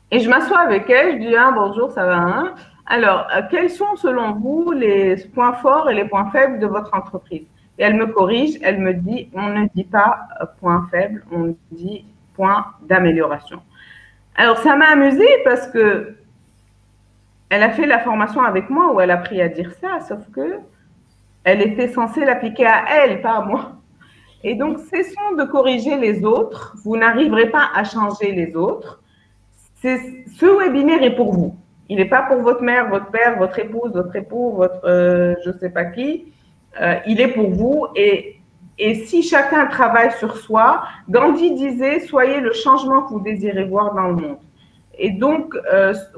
Et je m'assois avec elle, je dis, bonjour, ça va, hein? Alors, quels sont selon vous les points forts et les points faibles de votre entreprise? Et elle me corrige, elle me dit, on ne dit pas point faible, on dit point d'amélioration. Alors, ça m'a amusée parce que elle a fait la formation avec moi où elle a appris à dire ça, sauf que elle était censée l'appliquer à elle, pas à moi. Et donc, cessons de corriger les autres. Vous n'arriverez pas à changer les autres. Ce webinaire est pour vous. Il n'est pas pour votre mère, votre père, votre épouse, votre époux, votre je ne sais pas qui. Il est pour vous. Et si chacun travaille sur soi, Gandhi disait, soyez le changement que vous désirez voir dans le monde. Et donc,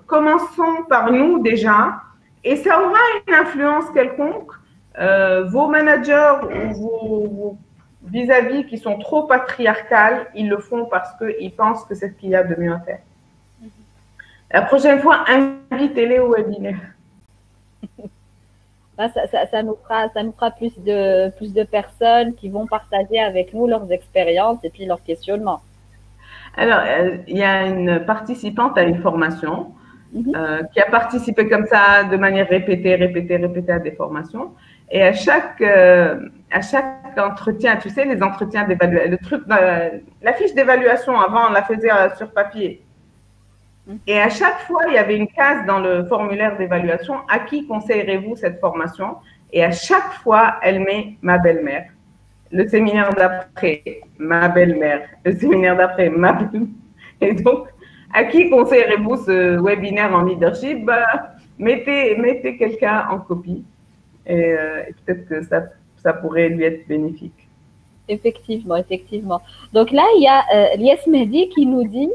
commençons par nous déjà. Et ça aura une influence quelconque vos managers ou vos vis-à-vis qui sont trop patriarcales, ils le font parce qu'ils pensent que c'est ce qu'il y a de mieux à faire. La prochaine fois, invitez-les au webinaire. Ça nous fera plus de personnes qui vont partager avec nous leurs expériences et puis leurs questionnements. Alors, il y a une participante à une formation qui a participé comme ça de manière répétée à des formations. Et à chaque entretien, tu sais, les entretiens d'évaluation, le truc, la fiche d'évaluation avant, on la faisait sur papier. Et à chaque fois, il y avait une case dans le formulaire d'évaluation, à qui conseillerez-vous cette formation? Et à chaque fois, elle met ma belle-mère. Le séminaire d'après, ma belle-mère. Le séminaire d'après, ma belle-mère. Et donc, à qui conseillerez-vous ce webinaire en leadership? Mettez quelqu'un en copie et peut-être que ça pourrait lui être bénéfique. Effectivement. Donc là, il y a Lies Mehdi qui nous dit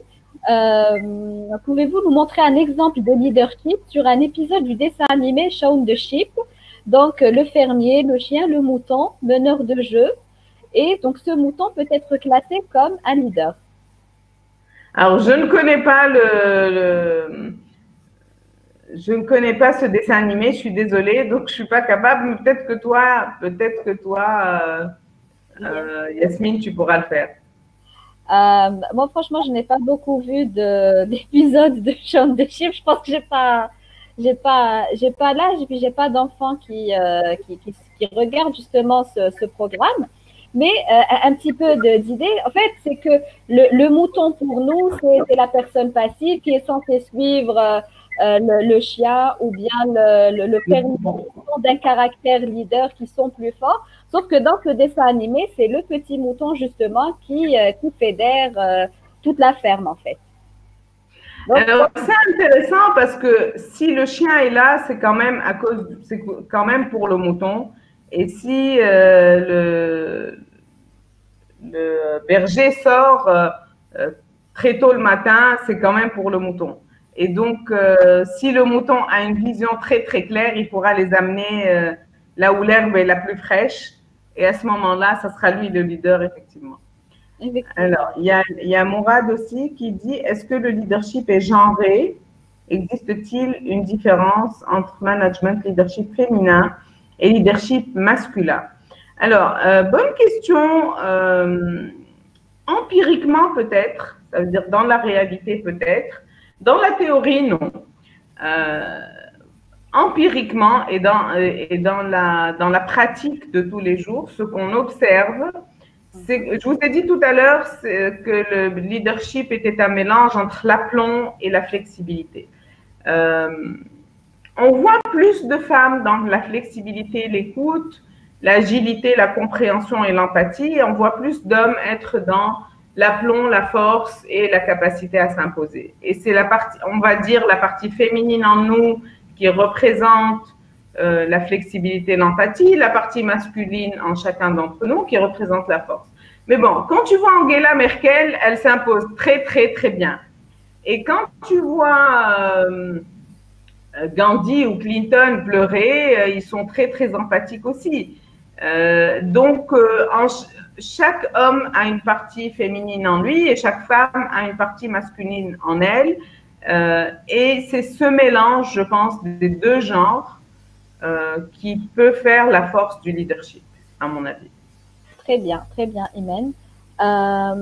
pouvez-vous nous montrer un exemple de leadership sur un épisode du dessin animé Shaun the Sheep? Donc, le fermier, le chien, le mouton, meneur de jeu. Et donc, ce mouton peut être classé comme un leader. Alors, je ne connais pas je ne connais pas ce dessin animé, je suis désolée, donc je ne suis pas capable, mais peut-être que toi, Yasmine, tu pourras le faire. Moi, franchement, je n'ai pas beaucoup vu d'épisodes de Shaun the Sheep. Je pense que j'ai pas l'âge et puis j'ai pas d'enfants qui regardent justement ce programme. Mais un petit peu d'idée, en fait, c'est que le mouton pour nous, c'est la personne passive qui est censée suivre le chien ou bien le fermier d'un caractère leader qui sont plus forts. Sauf que dans ce dessin animé, c'est le petit mouton justement qui fédère toute la ferme en fait. Donc, alors, c'est intéressant parce que si le chien est là, c'est quand même pour le mouton. Et si le berger sort très tôt le matin, c'est quand même pour le mouton. Et donc, si le mouton a une vision très très claire, il pourra les amener là où l'herbe est la plus fraîche. Et à ce moment-là, ça sera lui le leader, effectivement. Alors, il y a Mourad aussi qui dit, est-ce que le leadership est genré? Existe-t-il une différence entre management, leadership féminin et leadership masculin? Alors, bonne question. Empiriquement, peut-être, ça veut dire dans la réalité, peut-être. Dans la théorie, non. Empiriquement et dans la pratique de tous les jours, ce qu'on observe, je vous ai dit tout à l'heure que le leadership était un mélange entre l'aplomb et la flexibilité. On voit plus de femmes dans la flexibilité, l'écoute, l'agilité, la compréhension et l'empathie. Et on voit plus d'hommes être dans l'aplomb, la force et la capacité à s'imposer. Et c'est la partie, on va dire, la partie féminine en nous qui représente la flexibilité et l'empathie, la partie masculine en chacun d'entre nous qui représente la force. Mais bon, quand tu vois Angela Merkel, elle s'impose très, très, très bien. Et quand tu vois Gandhi ou Clinton pleurer, ils sont très, très empathiques aussi. Donc, chaque homme a une partie féminine en lui et chaque femme a une partie masculine en elle. Et c'est ce mélange, je pense, des deux genres qui peut faire la force du leadership, à mon avis. Très bien, Imen. Là,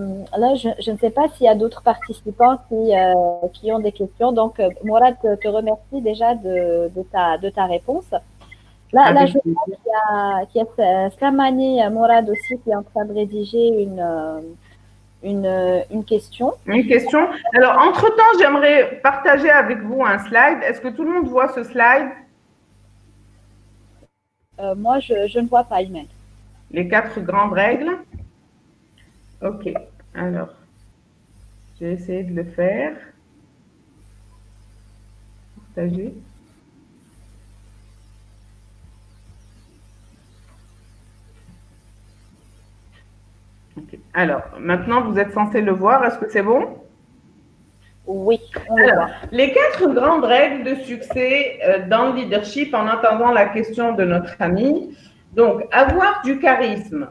je ne sais pas s'il y a d'autres participants qui ont des questions. Donc, Mourad te remercie déjà de ta réponse. Là, je vois qu'il y a Slamani Mourad aussi qui est en train de rédiger une question. Une question. Alors, entre-temps, j'aimerais partager avec vous un slide. Est-ce que tout le monde voit ce slide? Moi, je ne vois pas, Imen. Les 4 grandes règles. Ok. Alors, j'ai essayé de le faire. Partager. Okay. Alors, maintenant, vous êtes censé le voir. Est-ce que c'est bon? Oui, on le Alors, voit. les 4 grandes règles de succès dans le leadership en attendant la question de notre ami. Donc, avoir du charisme,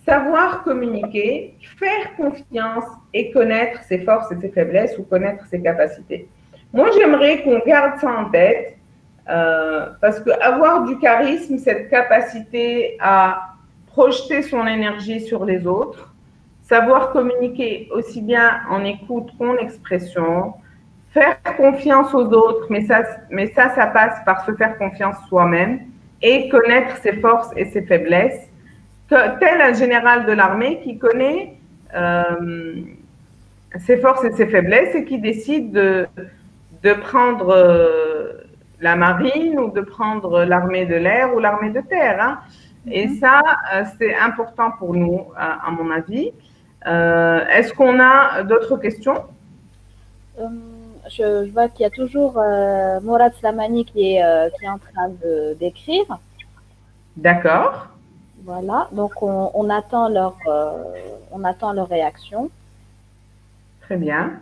savoir communiquer, faire confiance et connaître ses forces et ses faiblesses ou connaître ses capacités. Moi, j'aimerais qu'on garde ça en tête parce que avoir du charisme, cette capacité à projeter son énergie sur les autres, savoir communiquer aussi bien en écoute qu'en expression, faire confiance aux autres, mais ça passe par se faire confiance soi-même et connaître ses forces et ses faiblesses, tel un général de l'armée qui connaît ses forces et ses faiblesses et qui décide de prendre la marine ou de prendre l'armée de l'air ou l'armée de terre. Hein. Et ça, c'est important pour nous, à mon avis. Est-ce qu'on a d'autres questions? Je vois qu'il y a toujours Mourad Slamani qui est en train d'écrire. D'accord. Voilà, donc on attend leur réaction. Très bien.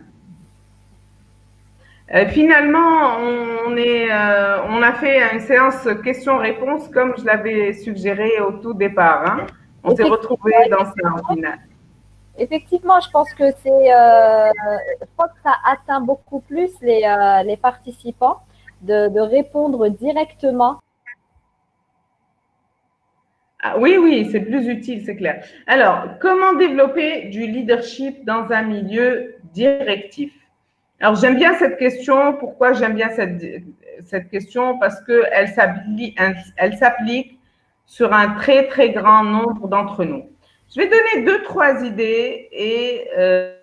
Finalement, on a fait une séance questions-réponses comme je l'avais suggéré au tout départ. Hein. On s'est retrouvés dans ça en final. Effectivement, je pense que ça atteint beaucoup plus les participants de répondre directement. Ah, oui, c'est plus utile, c'est clair. Alors, comment développer du leadership dans un milieu directif? Alors, j'aime bien cette question. Pourquoi j'aime bien cette question? Parce qu'elle s'applique sur un très, très grand nombre d'entre nous. Je vais donner 2-3 idées et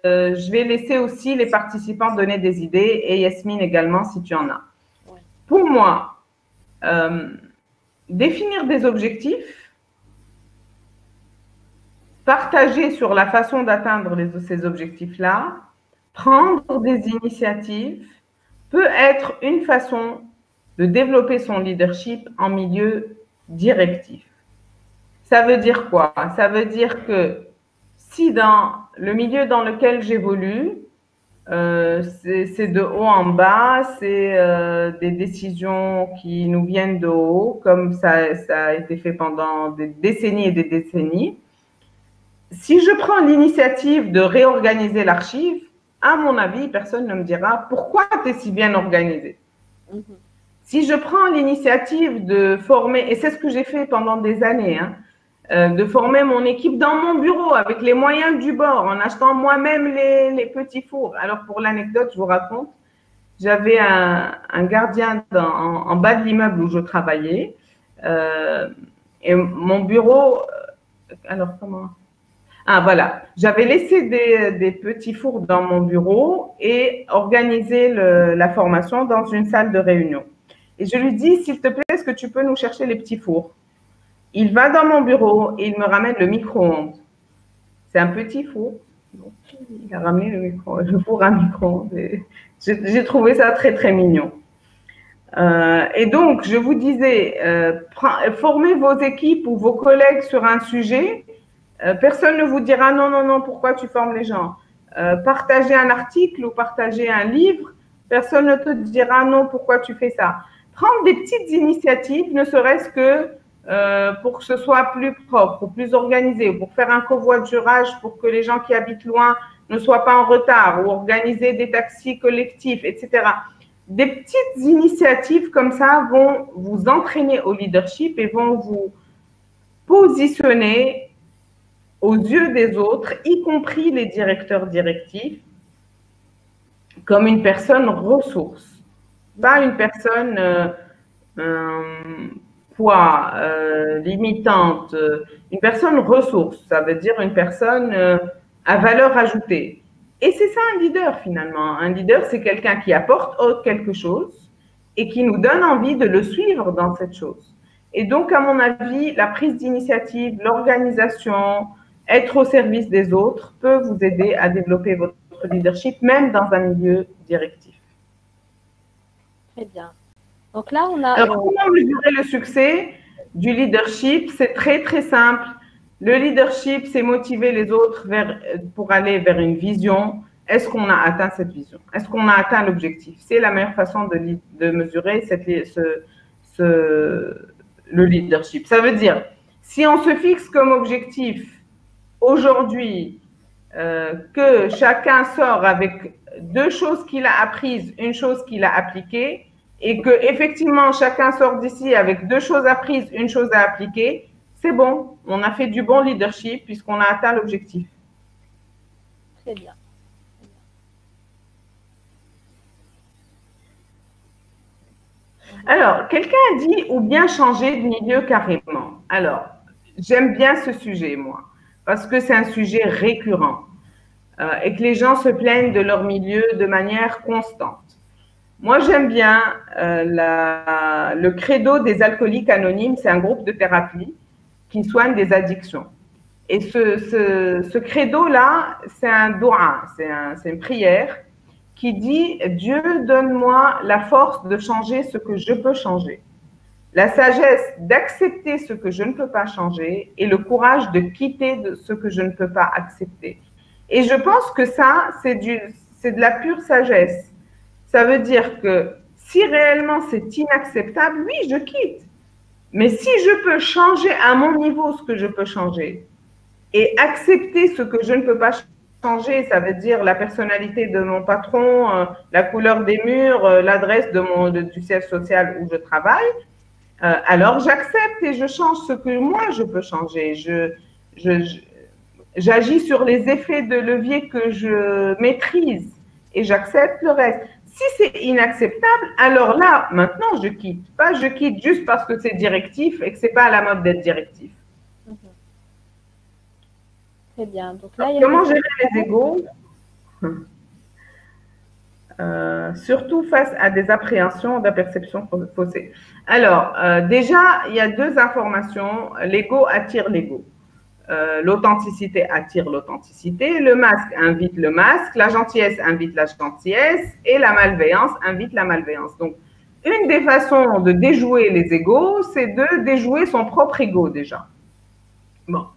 je vais laisser aussi les participants donner des idées et Yasmine également si tu en as. Ouais. Pour moi, définir des objectifs, partager sur la façon d'atteindre ces objectifs-là, prendre des initiatives peut être une façon de développer son leadership en milieu directif. Ça veut dire quoi? Ça veut dire que si dans le milieu dans lequel j'évolue, c'est de haut en bas, c'est des décisions qui nous viennent de haut, comme ça a été fait pendant des décennies et des décennies. Si je prends l'initiative de réorganiser l'archive, à mon avis, personne ne me dira pourquoi tu es si bien organisé. Si je prends l'initiative de former, et c'est ce que j'ai fait pendant des années, de former mon équipe dans mon bureau avec les moyens du bord, en achetant moi-même les petits fours. Alors, pour l'anecdote, je vous raconte, j'avais un gardien en bas de l'immeuble où je travaillais, et mon bureau, alors comment? Ah, voilà. J'avais laissé des petits fours dans mon bureau et organisé la formation dans une salle de réunion. Et je lui dis, s'il te plaît, est-ce que tu peux nous chercher les petits fours? Il va dans mon bureau et il me ramène le micro-ondes. C'est un petit four. Donc, il a ramené le four à micro-ondes. J'ai trouvé ça très, très mignon. Et donc, je vous disais, formez vos équipes ou vos collègues sur un sujet. Personne ne vous dira non, pourquoi tu formes les gens. Partager un article ou partager un livre, personne ne te dira non, pourquoi tu fais ça. Prendre des petites initiatives, ne serait-ce que pour que ce soit plus propre, ou plus organisé, pour faire un covoiturage pour que les gens qui habitent loin ne soient pas en retard, ou organiser des taxis collectifs, etc. Des petites initiatives comme ça vont vous entraîner au leadership et vont vous positionner aux yeux des autres, y compris les directeurs directifs, comme une personne ressource, pas une personne poids, limitante, une personne ressource, ça veut dire une personne à valeur ajoutée. Et c'est ça un leader finalement. Un leader, c'est quelqu'un qui apporte quelque chose et qui nous donne envie de le suivre dans cette chose. Et donc, à mon avis, la prise d'initiative, l'organisation, être au service des autres peut vous aider à développer votre leadership, même dans un milieu directif. Très bien. Donc là, on a… Alors, comment mesurer le succès du leadership? C'est très, très simple. Le leadership, c'est motiver les autres pour aller vers une vision, est-ce qu'on a atteint cette vision? Est-ce qu'on a atteint l'objectif? C'est la meilleure façon de mesurer le leadership. Ça veut dire, si on se fixe comme objectif aujourd'hui que chacun sort avec 2 choses qu'il a apprises, 1 chose qu'il a appliquée, et que effectivement chacun sort d'ici avec 2 choses apprises, 1 chose à appliquer, c'est bon, on a fait du bon leadership puisqu'on a atteint l'objectif. Très bien. Alors, quelqu'un a dit ou bien changer de milieu carrément. Alors, j'aime bien ce sujet, moi, parce que c'est un sujet récurrent et que les gens se plaignent de leur milieu de manière constante. Moi, j'aime bien le credo des alcooliques anonymes. C'est un groupe de thérapie qui soigne des addictions. Et ce credo-là, c'est un doua, c'est une prière qui dit « Dieu, donne-moi la force de changer ce que je peux changer, la sagesse d'accepter ce que je ne peux pas changer et le courage de quitter ce que je ne peux pas accepter. » Et je pense que ça, c'est de la pure sagesse. Ça veut dire que si réellement c'est inacceptable, oui, je quitte. Mais si je peux changer à mon niveau ce que je peux changer et accepter ce que je ne peux pas changer, ça veut dire la personnalité de mon patron, la couleur des murs, l'adresse du siège social où je travaille, alors j'accepte et je change ce que moi je peux changer. J'agis sur les effets de levier que je maîtrise et j'accepte le reste. Si c'est inacceptable, alors là, maintenant, je quitte. Pas je quitte juste parce que c'est directif et que c'est pas à la mode d'être directif. Très bien. Donc là, comment gérer les égos? Surtout face à des appréhensions de perceptions faussées. Alors, déjà, il y a 2 informations. L'ego attire l'ego. L'authenticité attire l'authenticité, le masque invite le masque, la gentillesse invite la gentillesse et la malveillance invite la malveillance. Donc, une des façons de déjouer les égos, c'est de déjouer son propre ego déjà. Bon,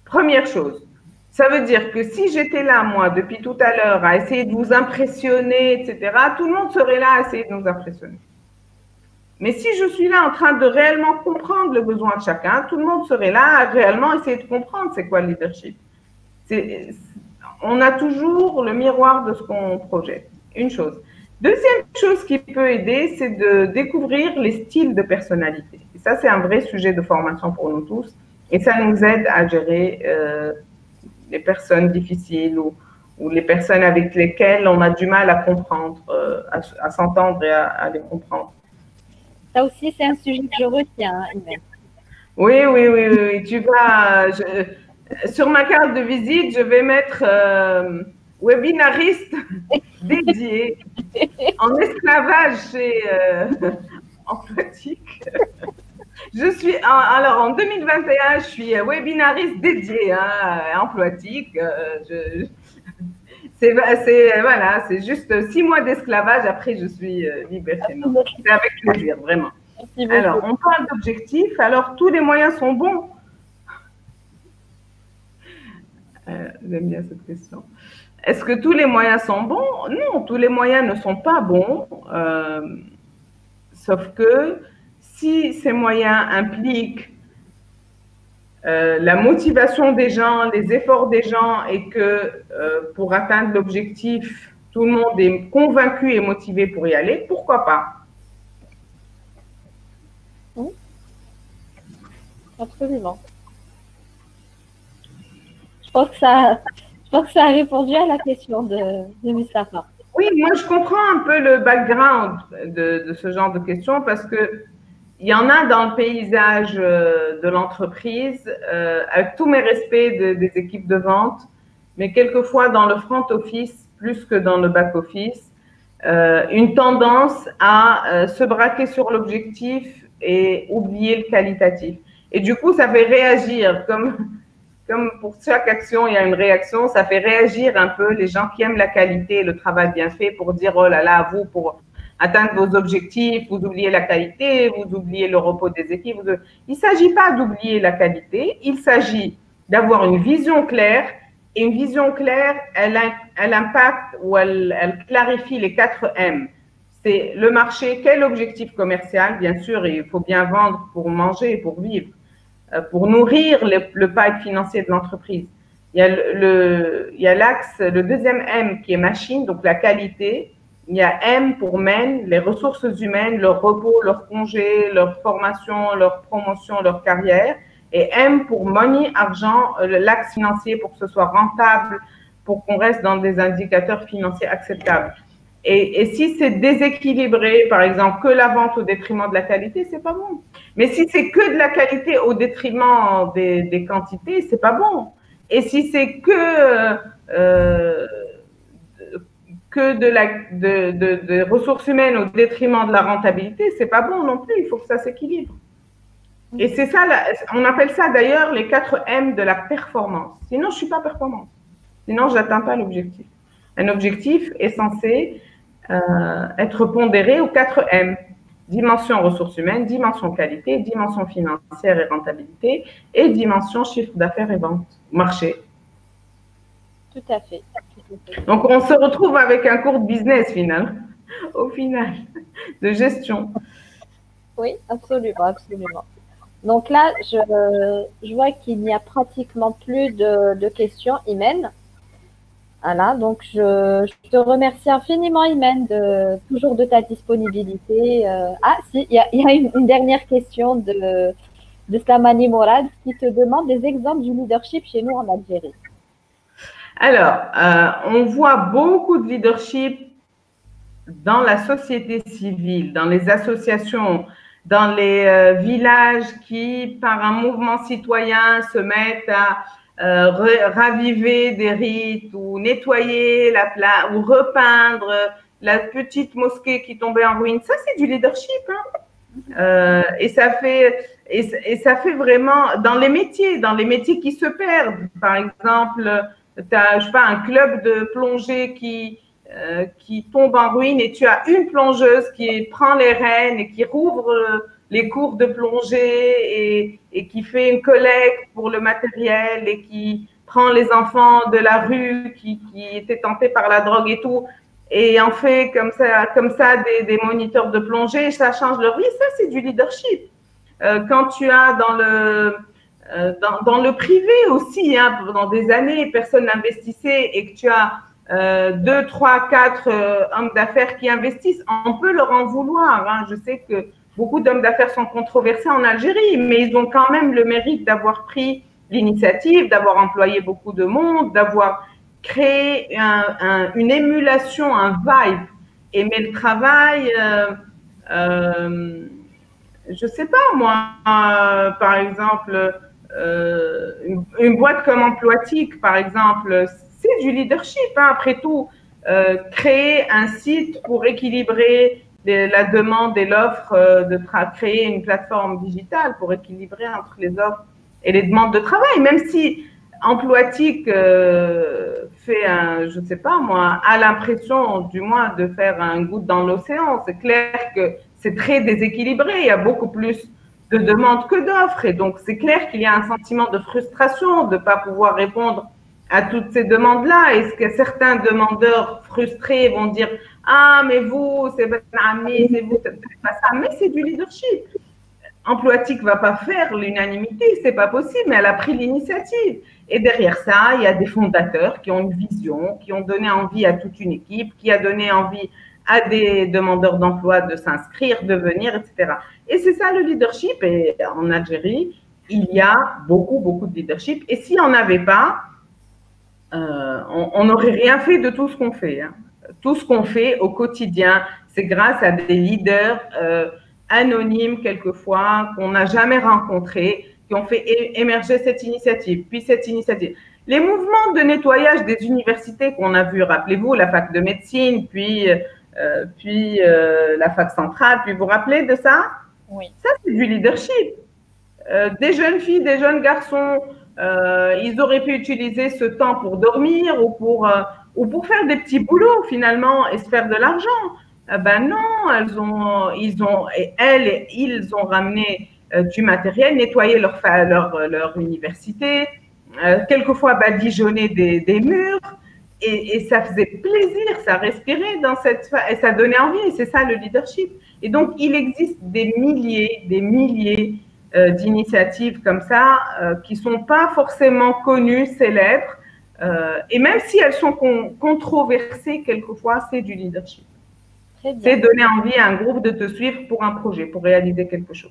première chose, ça veut dire que si j'étais là, moi, depuis tout à l'heure, à essayer de vous impressionner, etc., tout le monde serait là à essayer de nous impressionner. Mais si je suis là en train de réellement comprendre le besoin de chacun, tout le monde serait là à réellement essayer de comprendre c'est quoi le leadership. On a toujours le miroir de ce qu'on projette. Une chose. Deuxième chose qui peut aider, c'est de découvrir les styles de personnalité. Et ça, c'est un vrai sujet de formation pour nous tous. Et ça nous aide à gérer les personnes difficiles ou les personnes avec lesquelles on a du mal à comprendre, à s'entendre et à les comprendre. Ça aussi, c'est un sujet que je retiens, Imen. Oui. Tu vas, sur ma carte de visite, je vais mettre webinariste dédié en esclavage chez Emploitique. Alors, en 2021, je suis webinariste dédié à Emploitique. Voilà, c'est juste 6 mois d'esclavage, après je suis libérée. C'est avec plaisir, vraiment. Alors, on parle d'objectifs, alors tous les moyens sont bons. J'aime bien cette question. Est-ce que tous les moyens sont bons? Non, tous les moyens ne sont pas bons, sauf que si ces moyens impliquent la motivation des gens, les efforts des gens et que pour atteindre l'objectif, tout le monde est convaincu et motivé pour y aller, pourquoi pas? Absolument. Je pense que ça a répondu à la question de Mustapha. Oui, moi je comprends un peu le background de ce genre de questions parce que il y en a dans le paysage de l'entreprise, avec tous mes respects des équipes de vente, mais quelquefois dans le front office, plus que dans le back office, une tendance à se braquer sur l'objectif et oublier le qualitatif. Et du coup, ça fait réagir, comme pour chaque action, il y a une réaction, ça fait réagir un peu les gens qui aiment la qualité et le travail bien fait pour dire, oh là là, vous, pour atteindre vos objectifs, vous oubliez la qualité, vous oubliez le repos des équipes. Il ne s'agit pas d'oublier la qualité, il s'agit d'avoir une vision claire Et une vision claire, elle impacte ou elle clarifie les 4 M. C'est le marché, quel objectif commercial, bien sûr, il faut bien vendre pour manger, pour vivre, pour nourrir le pipe financier de l'entreprise. Il y a l'axe, le deuxième M qui est machine, donc la qualité. Il y a M pour men, les ressources humaines, leur repos, leur congé, leur formation, leur promotion, leur carrière. Et M pour money, argent, l'axe financier pour que ce soit rentable, pour qu'on reste dans des indicateurs financiers acceptables. Et si c'est déséquilibré, par exemple, que la vente au détriment de la qualité, c'est pas bon. Mais si c'est que de la qualité au détriment des quantités, c'est pas bon. Et si c'est que des ressources humaines au détriment de la rentabilité, c'est pas bon non plus. Il faut que ça s'équilibre. Et c'est ça, on appelle ça d'ailleurs les 4 M de la performance. Sinon, je suis pas performante. Sinon, j'atteins pas l'objectif. Un objectif est censé être pondéré aux 4 M. Dimension ressources humaines, dimension qualité, dimension financière et rentabilité, et dimension chiffre d'affaires et vente, marché. Tout à fait. Donc, on se retrouve avec un cours de business au final, de gestion. Oui, absolument, absolument. Donc là, je vois qu'il n'y a pratiquement plus de questions, Imen. Voilà, donc je te remercie infiniment, Imen, toujours de ta disponibilité. Ah, si, il y a une dernière question de Slamani Morad qui te demande des exemples du leadership chez nous en Algérie. Alors, on voit beaucoup de leadership dans la société civile, dans les associations, dans les villages qui, par un mouvement citoyen, se mettent à raviver des rites ou nettoyer la place ou repeindre la petite mosquée qui tombait en ruine. Ça, c'est du leadership. Et ça fait vraiment dans les métiers qui se perdent. Par exemple, tu as, je sais pas, un club de plongée qui tombe en ruine et tu as une plongeuse qui prend les rênes et qui rouvre les cours de plongée et qui fait une collecte pour le matériel et qui prend les enfants de la rue qui étaient tentés par la drogue et tout et en fait comme ça des moniteurs de plongée, ça change leur vie. Ça, c'est du leadership. Quand tu as dans le privé aussi, hein, pendant des années, personne n'investissait et que tu as 2, 3, 4 hommes d'affaires qui investissent, on peut leur en vouloir. Hein. Je sais que beaucoup d'hommes d'affaires sont controversés en Algérie, mais ils ont quand même le mérite d'avoir pris l'initiative, d'avoir employé beaucoup de monde, d'avoir créé une émulation, un vibe, aimer le travail. Je sais pas, moi, par exemple, une boîte comme Emploitique, par exemple, c'est du leadership, hein, après tout. Créer un site pour équilibrer la demande et l'offre, créer une plateforme digitale pour équilibrer entre les offres et les demandes de travail, même si Emploitique fait je ne sais pas moi, a l'impression du moins de faire un goutte dans l'océan. C'est clair que c'est très déséquilibré, il y a beaucoup plus de demandes que d'offres et donc c'est clair qu'il y a un sentiment de frustration de ne pas pouvoir répondre à toutes ces demandes-là. Est-ce que certains demandeurs frustrés vont dire « Ah, mais vous, c'est votre ami, c'est vous, c'est pas ça », mais c'est du leadership. Emploitique ne va pas faire l'unanimité, c'est pas possible, mais elle a pris l'initiative. Et derrière ça, il y a des fondateurs qui ont une vision, qui ont donné envie à toute une équipe, qui a donné envie à des demandeurs d'emploi de s'inscrire, de venir, etc. Et c'est ça le leadership. Et en Algérie, il y a beaucoup, beaucoup de leadership. Et s'il n'y en avait pas, on n'aurait rien fait de tout ce qu'on fait. Hein. Tout ce qu'on fait au quotidien, c'est grâce à des leaders anonymes quelquefois, qu'on n'a jamais rencontrés, qui ont fait émerger cette initiative, puis cette initiative. Les mouvements de nettoyage des universités qu'on a vus, rappelez-vous, la fac de médecine, puis la fac centrale, puis vous vous rappelez de ça? Oui. Ça, c'est du leadership. Des jeunes filles, des jeunes garçons, ils auraient pu utiliser ce temps pour dormir ou pour faire des petits boulots finalement et se faire de l'argent. Ben non, ils ont ramené du matériel, nettoyé leur université, quelquefois badigeonner des murs. Et ça faisait plaisir, ça respirait dans et ça donnait envie, et c'est ça le leadership. Et donc, il existe des milliers d'initiatives comme ça qui ne sont pas forcément connues, célèbres, et même si elles sont controversées, quelquefois, c'est du leadership. C'est donner envie à un groupe de te suivre pour un projet, pour réaliser quelque chose.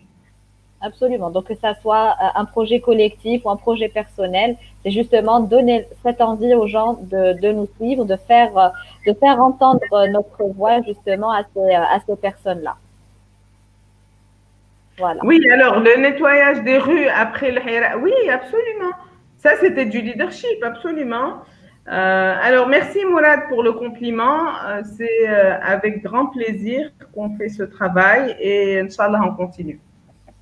Absolument. Donc, que ça soit un projet collectif ou un projet personnel, c'est justement donner cette envie aux gens de nous suivre, de faire entendre notre voix justement à ces personnes-là. Voilà. Oui, alors le nettoyage des rues après le Hira, oui, absolument. Ça, c'était du leadership, absolument. Alors, merci Mourad pour le compliment. C'est avec grand plaisir qu'on fait ce travail et Inch'Allah, on continue.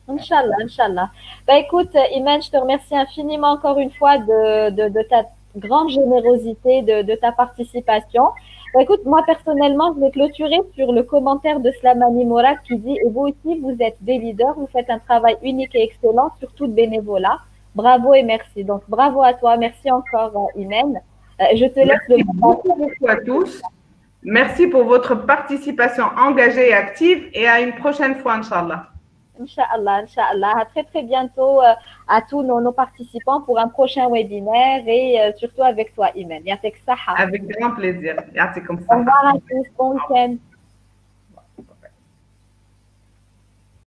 Inch'Allah, Inch'Allah. Bah, écoute, Iman, je te remercie infiniment encore une fois de ta grande générosité, de ta participation. Bah, écoute, moi personnellement, je vais clôturer sur le commentaire de Slamani Mourad qui dit « Et vous aussi, vous êtes des leaders, vous faites un travail unique et excellent, surtout de bénévolat. Bravo et merci. » Donc, bravo à toi. Merci encore, Iman. Je te laisse le mot. Merci beaucoup à tous. Merci pour votre participation engagée et active et à une prochaine fois, Inch'Allah. Inch'Allah, Inch'Allah. À très très bientôt à tous nos participants pour un prochain webinaire et surtout avec toi, Iman. Avec grand plaisir. Au revoir à tous. Bon week-end.